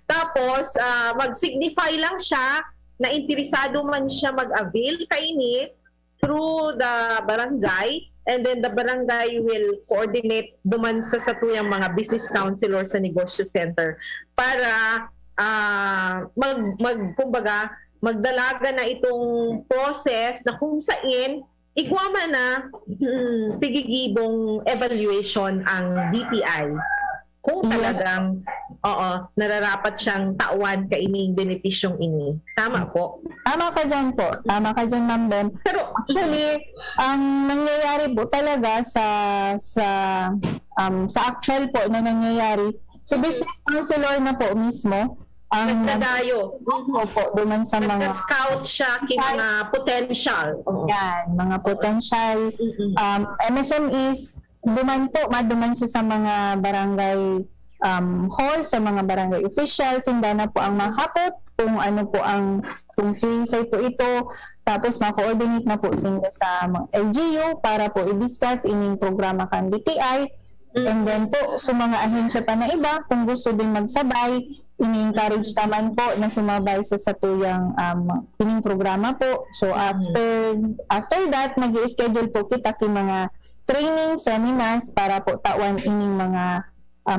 tapos, mag-signify lang siya na interesado man siya mag-avail kainit through the barangay, and then the barangay will coordinate duman sa satuyang mga business counselor sa negosyo center para kumbaga magdalaga na itong process na kung saan igwama na pigigibong evaluation ang DTI kung talagang nararapat siyang tauan kaining benepisyong ini. Tama po? Tama ka dyan po. Tama ka dyan, Ma'am Bem. Pero actually, ang nangyayari po talaga sa actual po na nangyayari, so business counselor na po mismo ang nagdadayo. po duman sa mga scout siya kay mga potential. yan, mga potential MSMEs, maduman siya sa mga barangay hall, sa mga barangay officials, hindi na po ang mahapot kung ano po kung sinisay po ito, tapos ma-coordinate na po sila sa mga LGU para po i-discuss ining programa kan DTI. And then po, sa mga ahensya pa na iba, kung gusto din magsabay, ini-encourage naman po na sumabay sa satuyang ining programa po. So after that, nag-i-schedule po kita ki mga training, seminars para po tawan ining mga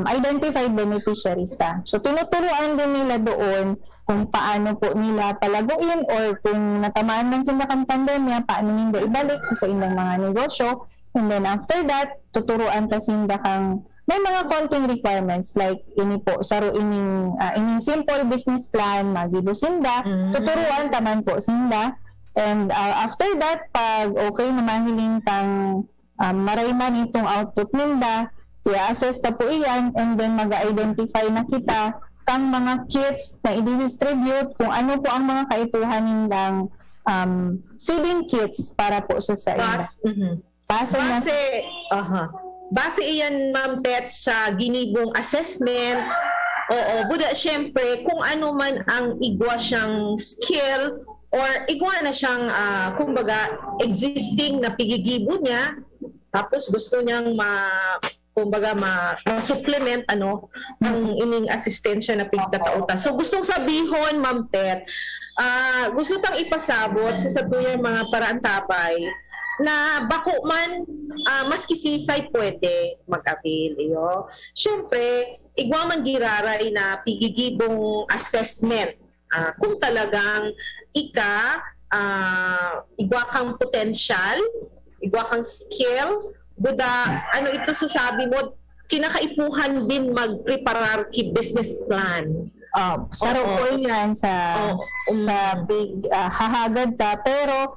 identified beneficiaries ta. So tinuturuan din nila doon kung paano po nila palaguin or kung natamaan man sila kang pandemya, paano nila ibalik sa ilang mga negosyo. And then after that, tuturuan ta sinda kang may mga konting requirements like ini po saro ining simple business plan magibo sinda, tuturuan taman po sinda. And after that, pag okay naman hiling tang marayman itong output ninda, i-assess na po iyan, and then mag-identify na kita kang mga kits na i-distribute kung ano po ang mga kaipuhan nilang seeding kits para po sa inyo. Base iyan, Ma'am Pet, sa ginibong assessment, buda syempre kung ano man ang igwa siyang skill or igwa na siyang kumbaga existing na pigigibo niya, tapos gusto niyang ma-supplement ang ining asistensya na pigtatauta. So gustong sabihon, Ma'am Pet, gusto tang ipasabot sa satuyang mga paraantapay na bako man maski sisay pwede mag-avail iyo. Siyempre, igwa man giraray na pigigibong assessment kung talagang igwa kang potential, igwa kang skill, buda, ito sabi mo, kinakaipuhan din mag-preparar ki business plan. Saro po yan sa big hahagad ta. Pero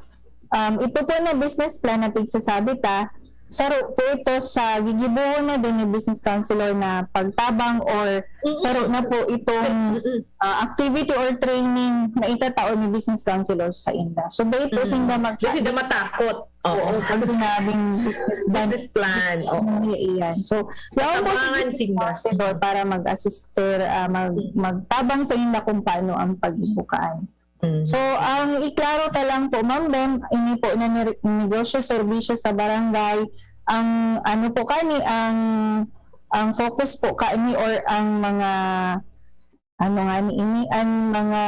ito po na business plan na pigsasabi ta, saro po ito sa gigibuo na din ni business counselor na pagtabang or saro na po itong activity or training na itatao ni business counselor sa inda. So dahil po sinda Kasi na matakot. Oo, pag sinabing business plan. Iyan. So, yawan po Tabangan si sinda. counselor para mag-assister, magtabang sa inda kung paano ang pagbukaan. So, ang iklaro ta lang po, Ma'am Bem, ini po na negosyo, serbisyo sa barangay, ang ano po kani, ang focus po kani or ang mga ano nga ni ini, ang mga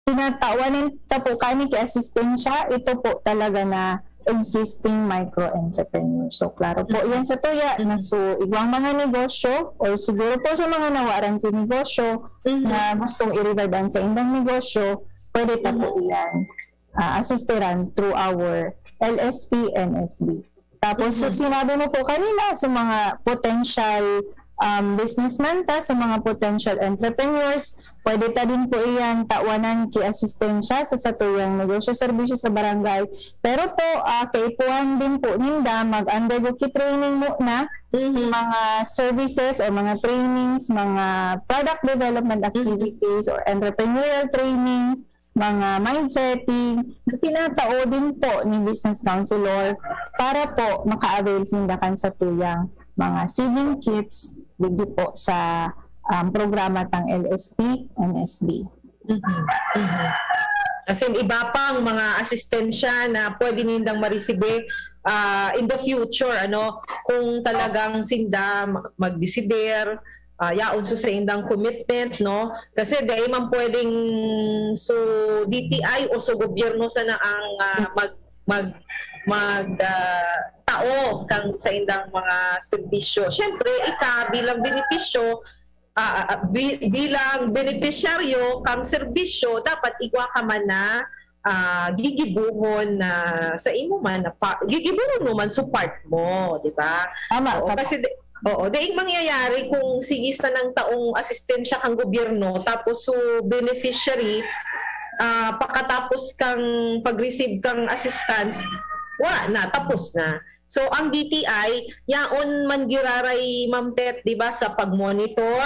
tinatawanan ta po kani kay asistensya, ito po talaga na existing micro-entrepreneur. So, klaro po yan sa tuya na so, ibang mga negosyo or siguro po sa mga nawaran ko negosyo na gustong i-revive sa indang negosyo, pwede ta po yan assisteran through our LSP, NSB. Tapos, so sinabi mo po kanina sa mga potential businessman ta, sa mga potential entrepreneurs, pwede ta din po iyan tawanan ki asistensya sa satuyang negosyo serbisyo sa barangay. Pero po kaipuhan din po ninda mag-undergo ki training mo na mga services o mga trainings, mga product development activities or entrepreneurial trainings, mga mindsetting na tinatao din po ni business counselor para po maka-avail sindakan sa tuyang mga seeding kits dito po sa programa tang LSP, NSB. As in, iba pang mga asistensya na pwede nindang marisibe in the future, ano, kung talagang sinda magdesider, yaon so sa indang commitment, no? Kasi dahil man pwedeng so DTI o so gobyerno sana ang tao kang sa indang mga serbisyo. Siyempre, bilang benepisyo, bilang benepisyaryo kang serbisyo, dapat igwa ka man na gigibuhon na sa imo man, gigibuhon mo man support mo, di ba? Tama. Kasi daing mangyayari kung sige sa ng taong asistensya kang gobyerno, tapos so beneficiary, pagkatapos kang pag-receive kang assistance, wala na, tapos na. So, ang DTI, yaon man giraray, Ma'am Tet, di ba, sa pag-monitor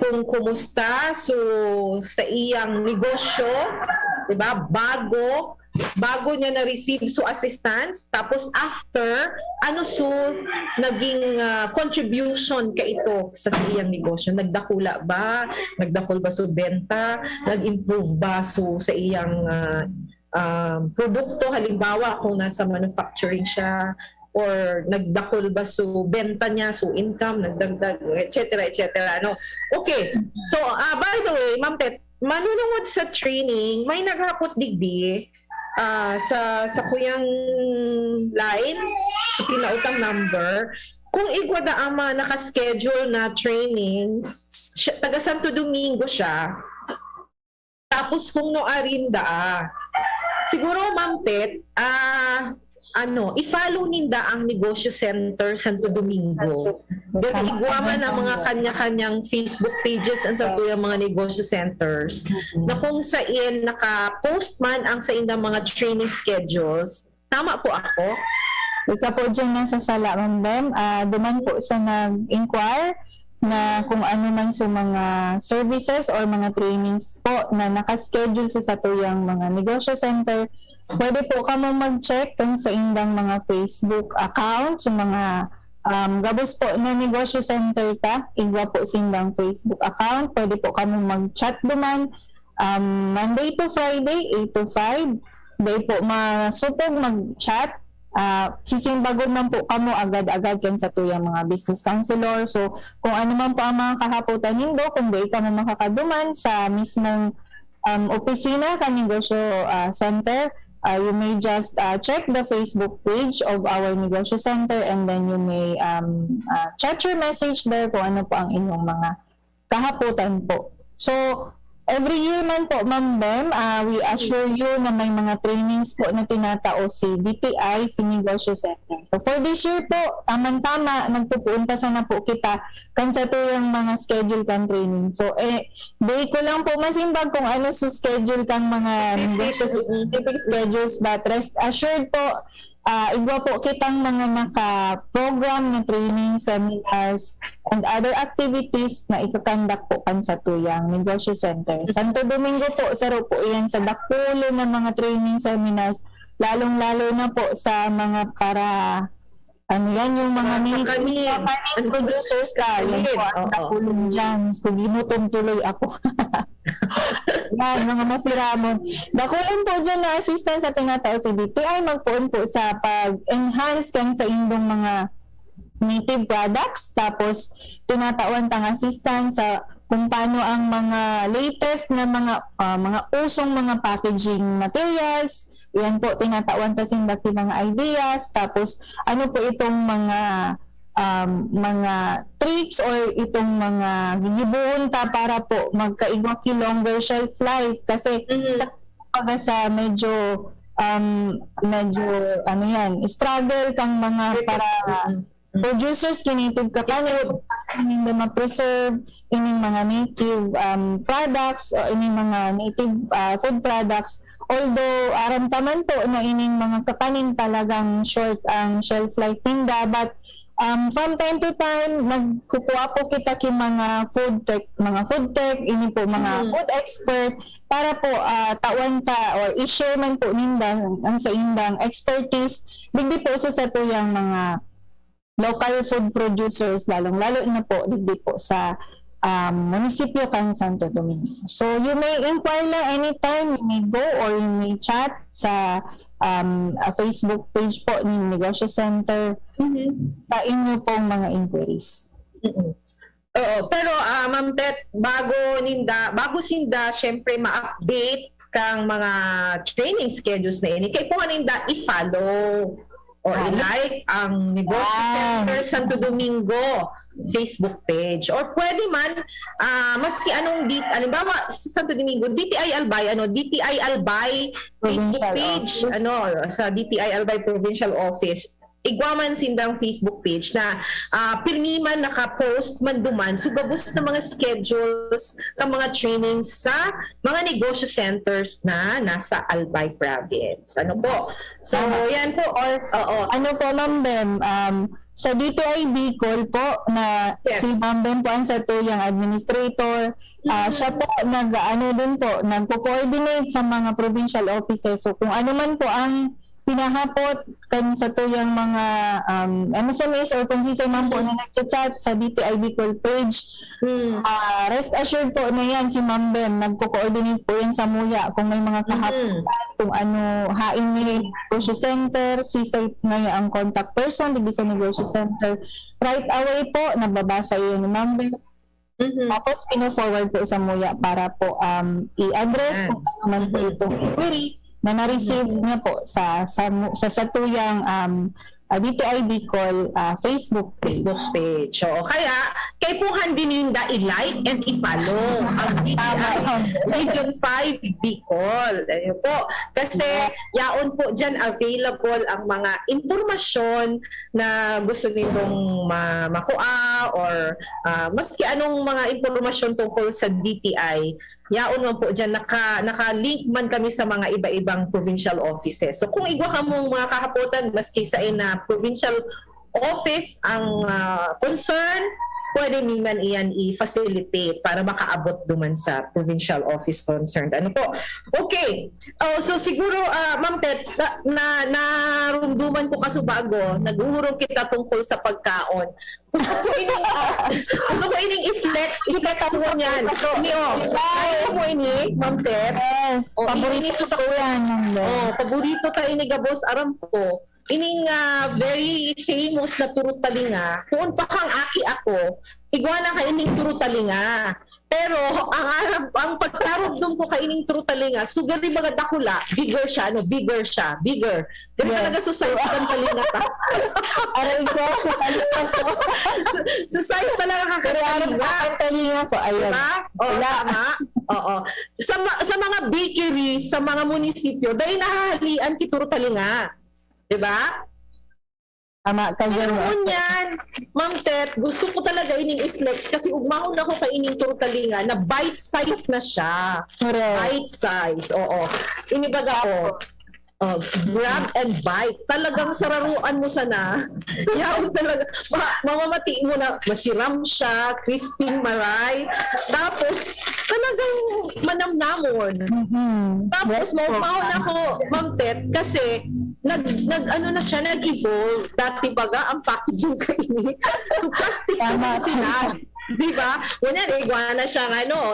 kung kumusta, so, sa iyang negosyo, di ba, bago niya na-receive so assistance, tapos after, ano so, naging contribution ka ito sa iyang negosyo. Nagdakula ba? Nagdakol ba so benta? Nag-improve ba so sa iyang produkto, halimbawa kung nasa manufacturing siya, or nagdakol ba so benta niya, so income, nagdagdag, etc. No? Okay. So, by the way, Ma'am Tet, manunungod sa training, may naghapot digdi sa kuyang line, sa tinautang number, kung igwada ang mga nakaschedule na trainings, taga Santo Domingo siya, tapos kung no arinda, siguro Ma'am Tet, i-follow ninda ang Negosyo Center Santo Domingo. Dito igwaman ang mga kanya-kanyang Facebook pages ang sa tuyang mga negosyo centers na kung saan naka-post man ang sa indang mga training schedules. Tama po ako? Ika po dyan lang sa sala, Ma'am Bem. Duman po sa nag-inquire na kung ano man sa mga services or mga trainings po na nakaschedule sa satuyang mga negosyo center, pwede po ka mo mag-check kung sa indang mga Facebook account, sa mga gabos po na negosyo center ta, igwa po sa indang Facebook account, pwede po ka mo mag-chat duman, Monday to Friday, 8 to 5, day po masupog mag-chat, sisimbagod man po kamo agad-agad kan sa tuyang mga business counselor. So kung ano man po ang mga kahapotan nindo, kung di ka mo makakaduman sa mismong opisina kan negosyo center, you may just check the Facebook page of our negosyo center, and then you may chat your message there kung ano po ang inyong mga kahapotan po. So every year man po, Ma'am Bem, we assure you na may mga trainings po na tinatao si DTI, si Negosyo Center. So for this year po, tama-tama, nagpupunta sana po kita kan sa tuyang mga schedule kang training. So day ko lang po masimbag kung ano sa schedule kang mga negosyo specific schedules, but rest assured po, igwa po kitang mga naka-program na training, seminars, and other activities na ikakandak po kan sa tuyang negosyo center. Santo Domingo po, saro po iyan sa dakulo ng mga training seminars, lalong-lalo na po sa mga para yung mga Kakanin. producers ka, yan po ang Oo. dakulong dyan. So, ginutom tuloy ako. Yan, mga masiramon. Dakulan po dyan na assistance sa tinatawag si DTI, magpuon po sa pag-enhance kan sa indong mga native products, tapos tinatawan tang assistance sa kung paano ang mga latest na mga usong mga packaging materials. Yan po, tinatawan ta simbaki mga ideas, tapos ano po itong mga tricks or itong mga gigibuon ta para po magkaigwaki longer shelf life kasi sa medyo struggle kang mga para producers kinitid ka kanil ining mga preserve ining mga native products o ining mga native food products, although aramtaman po na ining mga kakanin talagang short ang shelf life ninda, but from time to time nagkukuha po kita ki mga food tech ini po mga food expert para po tawan ta or i-share man po ninda ang sa indang expertise digdi po sa tuyang mga local food producers, lalong-lalo na po digdi po sa munisipyo kang Santo Domingo. So you may inquire lang anytime, you may go or you may chat sa Facebook page po ng Negosyo Center sa inyo pong mga inquiries. Oo, pero Ma'am Tet, bago sinda syempre ma-update kang mga training schedules na ini, kay po ninda i-follow or i-like ang Negosyo Center Santo Domingo Facebook page, or pwede man maski anong halimbawa sa Santo Domingo DTI Albay Facebook page, sa DTI Albay Provincial Office, igwaman sindang Facebook page na pirmi man naka-post man duman sugabos na mga schedules sa mga trainings sa mga negosyo centers na nasa Albay Province. Ano po? So, yan po. Ano po, Ma'am Bem, sa DTI Bicol po na si Ma'am Bem po ang sa tuyang administrator, siya po nagko-coordinate sa mga provincial offices. So kung ano man po ang pinahapot kan sa tuyang mga MSMEs or kung sisay man po na nagchat sa DTI Bicol page, rest assured po na yan si Ma'am Bem, nagko-coordinate po yan sa muya kung may mga kahapotan, kung ano hain ni Negosyo Center, sisay na ang contact person digdi sa Negosyo Center, right away po nababasa yun ni Ma'am Bem. Tapos pino-forward po sa muya para po i-address kung ano man po itong inquiry na na-receive niya po sa tuyang DTI Bicol Facebook page. So, kaya, kay puhan din ninda i-like and i-follow ang DTI Region 5 Bicol. Ayun po. Kasi, yaon po dyan available ang mga impormasyon na gusto ninyong makuha or maski anong mga impormasyon tungkol sa DTI, yaon man po dyan, naka-link man kami sa mga iba-ibang provincial offices. So kung igwa ka mong mga kahapotan, maski sa ina provincial office ang concern, pwede naman iyan i-facilitate para makaabot duman sa provincial office concerned. Ano po? Okay. So siguro, Ma'am Tet, narumduman ko kasubago, nag-uhurong kita tungkol sa pagkaon. Gusto ko ining i-flex mo niyan. Kaya mo ini, Ma'am Tet? Yes, paborito ko yan. Paborito tayo ni Gabos Aram ko. Ining very famous na turut talinga, kung pa kang aki ako, igwana ka ining turut talinga. Pero ang pagkarugdom ko kay ining turut talinga, sugari mga dakula, bigger siya. Ganun talaga sa size ng talinga ka. Aray ko, Sa size talaga kakatalinga. talinga ko, ayun. Diba? Tama. Oo. Sa mga bakery, sa mga munisipyo, dahil nahahalian ki turut talinga. Diba? Tama ka dyan. Pero yan, Ma'am Tet, gusto ko talaga ining i-flex kasi ugmahon ako kay ining turtalinga na bite size na siya. Correct. Bite size, oo. Inibaga ko. Grab and bite. Talagang sararuan mo sana. Yaw talaga. Mamamati mo na masiram siya, crispy maray. Tapos, talagang manamnamon. Tapos, Yes po. maupaw na ko, Ma'am Tet, kasi ano na siya, nag-evolve. Dati baga, ang packaging kainin. So, plastic Tama. sa sila. Di ba? Kunyan, iguana siyang ano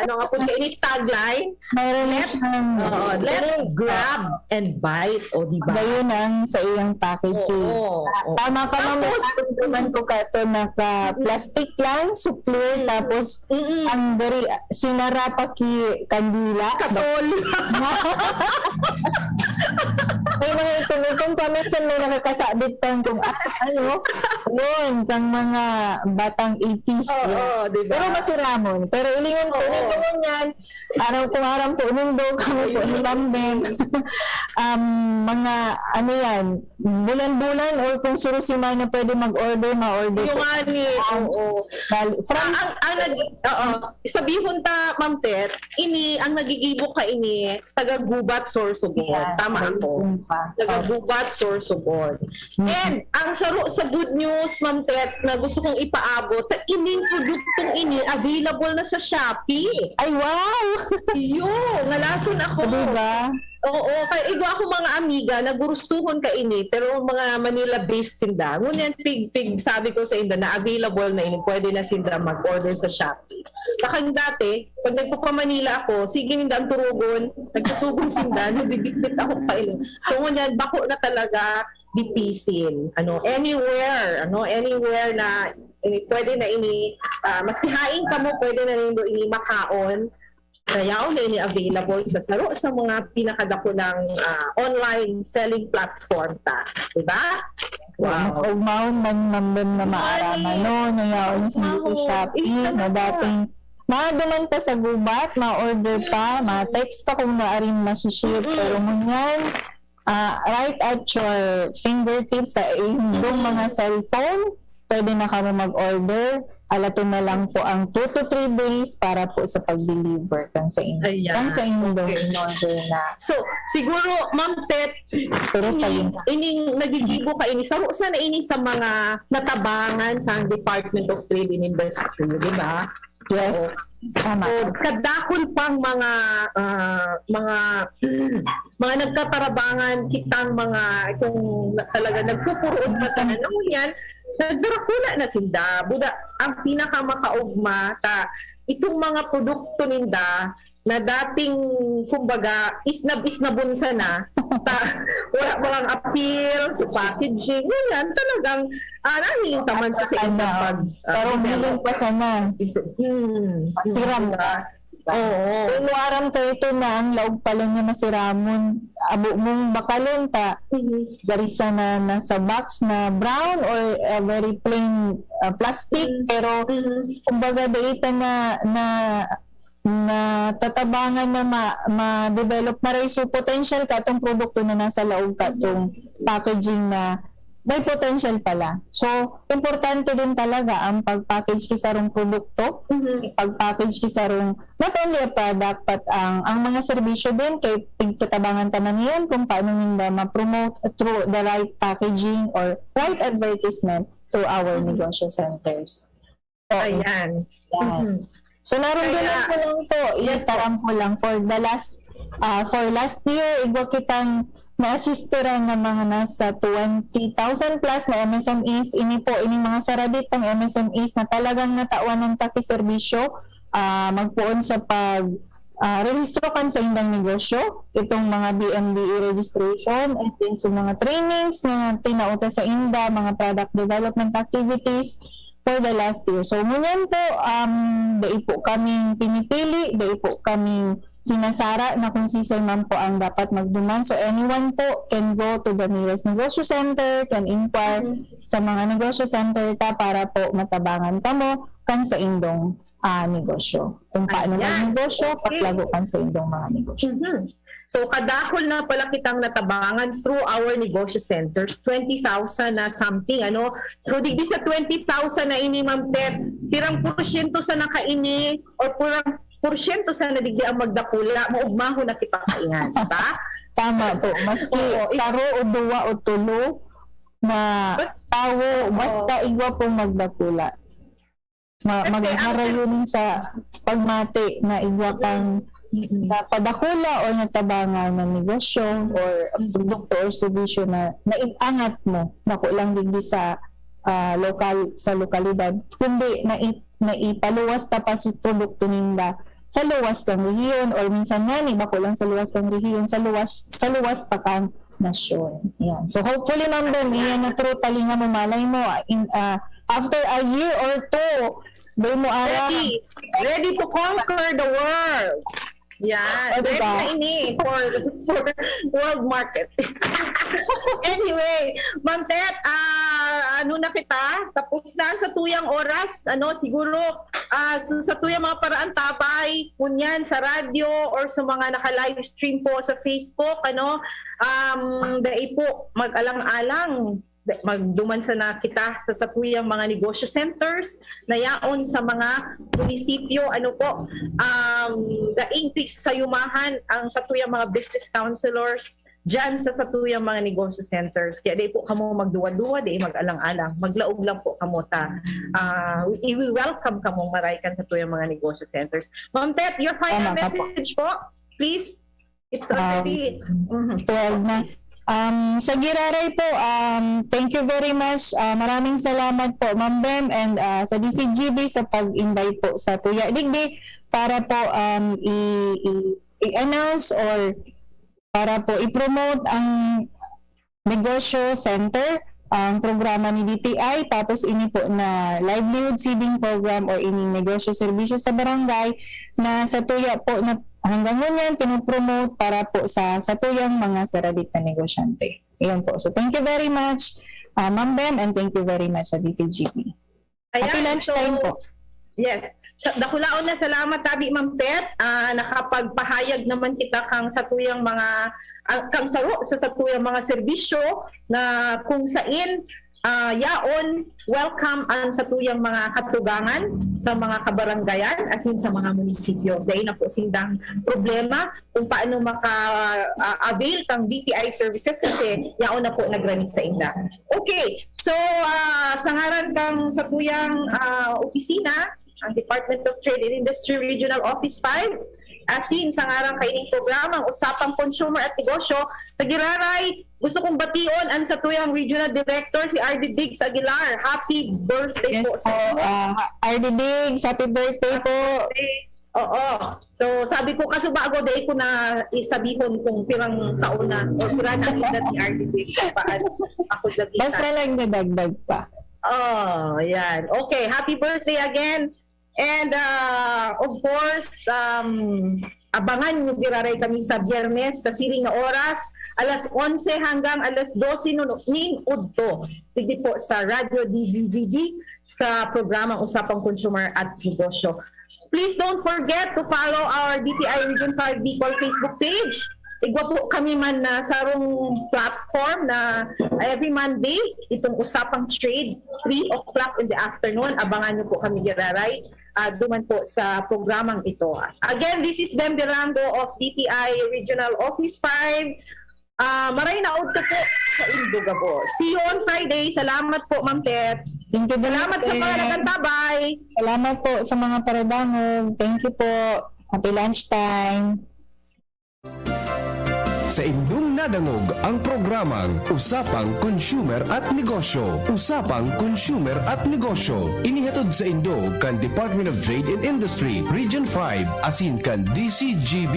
nga po kainin, tagline. Mayroon na siyang Let's grab and bite. O, di ba? gayon ang sa iyang packaging. Oo. Tama ka naman. Tapos, Naman ko ka ito naka-plastic lang, so clear, tapos ang very sinara pa ki kandila. Katol. May mga itong paminsan may nakakasabit pa kung ano, yun, kang mga batang 80s. Oo, di ba? Pero masiramon. Pero ilingon po, ilingon yan, araw kung araw po, mundo, kami po, nilambing. Mga, ano yan, bulan-bulan, or kung surusiman na pwede mag-order, ma-order Yung po. ani, oo. From Sabihon ta, Ma'am Tet, ang nagigibo ka taga-gubat Sorsogon. Tama ako. Taga-gubat Sorsogon. And, ang sa good news, Ma'am Tet, na gusto kong ipaabot, ining produktong available na sa Shopee. Ay, wow! Ngalason ako. Diba? Oo, kaya igwa ako mga amiga, nagurustuhon ka pero mga Manila-based sinda. Ngunyan, pig sabi ko sa inda na available na pwede na sinda mag-order sa Shopee. Bakang dati, pag nagpupa-Manila ako, sige ninda ang turugon, nagtutugon sinda, nabibigpit ako pa So ngunyan, bako na talaga dipisin. Anywhere na pwede na maski haing ka mo, pwede na nindo makaon. Kaya na available sa mga pinakadakulang online selling platform ta. Diba? Wow. Ugmaon man mambem na maaraman no, nangyao na sa Shopee na dating maaduman pa sa gubat, ma-order pa, ma-text pa kung maaring masiship, pero munyan, right at your fingertips sa inyong mga cellphone, pwede na kamo mag-order. Alato na lang po ang 2 to 3 days para po sa pag-deliver kang sa inyo. Ayan. Kang sa inyong Okay. in-order na. So, siguro, Ma'am Tet, Pero kayo ining nagigibo ka sa mga natabangan ng Department of Trade and Industry, di ba? yes, tama. So, kadakol pang mga nagkatarabangan kitang kung talaga nagpupuroon pa sa yan, nagdarakula na sinda. Buda, ang pinakamakaugma itong mga produkto ninda na dating kumbaga isnabon sana wala walang appeal sa packaging yan talagang nahing taman sa inyo pero bilin pa sana. Masiram na. Oo. Kung aram ka ito na ang laog pala niya masiramon, abo mong bakalon dari sana nasa box na brown or very plain plastic, pero kumbaga data na tatabangan na ma-develop maray, so potential ka itong produkto na nasa laog ka itong packaging na may potential pala. So, importante din talaga ang pag-package kisarong produkto, pag-package kisarong not only a product, but ang mga serbisyo din, kay pagtatabangan taman yan kung paano nila ma-promote through the right packaging or right advertisement through our negosyo centers. So, Ayan. yan. So, naramdaman ko lang po, i-taram ko lang for last year, igwa kitang na-assisteran ng mga nasa 20,000 plus na MSMEs. Ini mga saraditang MSMEs na talagang natawan ng takiserbisyo, magpuon sa rehistro kan sa indang negosyo, itong mga BMDE registration, and then sa mga trainings na tinauta sa inda, mga product development activities for the last year. So, ngunyan po, dai po kaming pinipili, dai po kaming sinasara na kung sisay man po ang dapat magduman. So, anyone po can go to the nearest negosyo center, can inquire sa mga negosyo center para po matabangan kamo kan sa indong negosyo. Kung paano mag-negosyo, patlago kan sa indong mga negosyo. So, kadakol na pala kitang natabangan through our negosyo centers, 20,000 na something, So, digdi sa 20,000 na Ma'am Tet, tirang porsyento sa nakaini, or porsyento sa nadigdi ang magdakula, maugmaho na kita kainan, diba? Tama po. Maski saro o duwa o tulo na tawo, basta igwa po magdakula. Magharayunin sa pagmati na igwa kang padakula o natabangan ng negosyo or produkto or servisyo na naiangat mo nako lang digdi sa lokalidad, kundi naipaluwas ta pa sa produkto ninda sa luwas kang rehiyon or minsan nga ni bako lang sa luwas kang rehiyon, sa luwas pa kang nasyon. Yan. So hopefully Ma'am Ben, yan na totally nga mo malay mo after a year or two, may mo ara ready to conquer the world. Yan. O, diba? Ready na ini for world market. Anyway, Ma'am Tet, ano na kita? Tapos na sa tuyang oras. Siguro sa tuyang mga paraan tabay, kunyan sa radyo or sa mga naka-live stream po sa Facebook, dahil po mag-alang-alang magduman sa na kita sa satuyang mga negosyo centers na yaon sa mga munisipyo daing sa yumahan ang satuyang mga business counselors dyan sa satuyang mga negosyo centers. Kaya di po kamo magduwa-duwa, di mag-alang-alang, maglaog lang po kamo ta. We welcome kamo maraykan sa tuyang mga negosyo centers. Ma'am Tet, your final message po, please. It's already 12 na. Sa Giraray po, thank you very much. Maraming salamat po Ma'am Bem and sa DCGB sa pag-invite po sa Tuya Digdi para po i-announce or para po i-promote ang negosyo center, ang programa ni DTI, tapos ini po na livelihood seeding program or ining negosyo serbisyo sa barangay na sa Tuya po na hanggang ngayon pinopromote para po sa tuyang mga saralit na negosyante. Ayan po. So thank you very much Ma'am Bem and thank you very much sa DCGP. Happy lunchtime po. Yes. Dakulaon na salamat tabi Ma'am Tet. Nakapagpahayag naman kita kang satuyang mga kang saro sa satuyang mga serbisyo na kung sain yaon welcome ang satuyang mga katugangan sa mga kabaranggayan as in sa mga munisipyo. Dahil na po sindang problema kung paano maka-avail kang DTI services kasi yaon na po nagranit sa inda. Okay, so sa ngaran kang satuyang opisina, ang Department of Trade and Industry Regional Office 5, asin sa ngarang kaining programang Usapang Consumer at Negosyo sa Giraray, gusto kong bation ang satuyang Regional Director si RD Diggs Aguilar. Happy birthday po sa iyo. RD Diggs, happy birthday po. Oo. So sabi ko kaso bago day ko na isabihon kung pirang taon na o pirang na edad ni RD Diggs. Ako sabihin. Basta lang nadagdag pa. Oh, yan. Okay, happy birthday again. And of course, abangan nyo Giraray kami sa Biyernes sa siring na oras, alas 11 hanggang alas 12 ning udto. Pwede po sa Radio DZBB sa programang Usapang Consumer at Negosyo. Please don't forget to follow our DTI Region 5 Bicol Facebook page. Igwa po kami man na sarong platform na every Monday, itong Usapang Trade, 3 o'clock in the afternoon. Abangan nyo po kami Giraray. Duman po sa programang ito. Again, this is Bem Durango of DTI Regional Office 5. Maray na auto po sa Indogabo. See you on Friday. Salamat po, Ma'am Tet. Thank you very Salamat much. sa mga nagantabay. Salamat po sa mga paradangog. Thank you po. Happy lunchtime. Sa indong nadangog ang programang Usapang Consumer at Negosyo. Usapang Consumer at Negosyo. Inihatod sa Indo kan Department of Trade and Industry, Region 5, asin kan DCGB.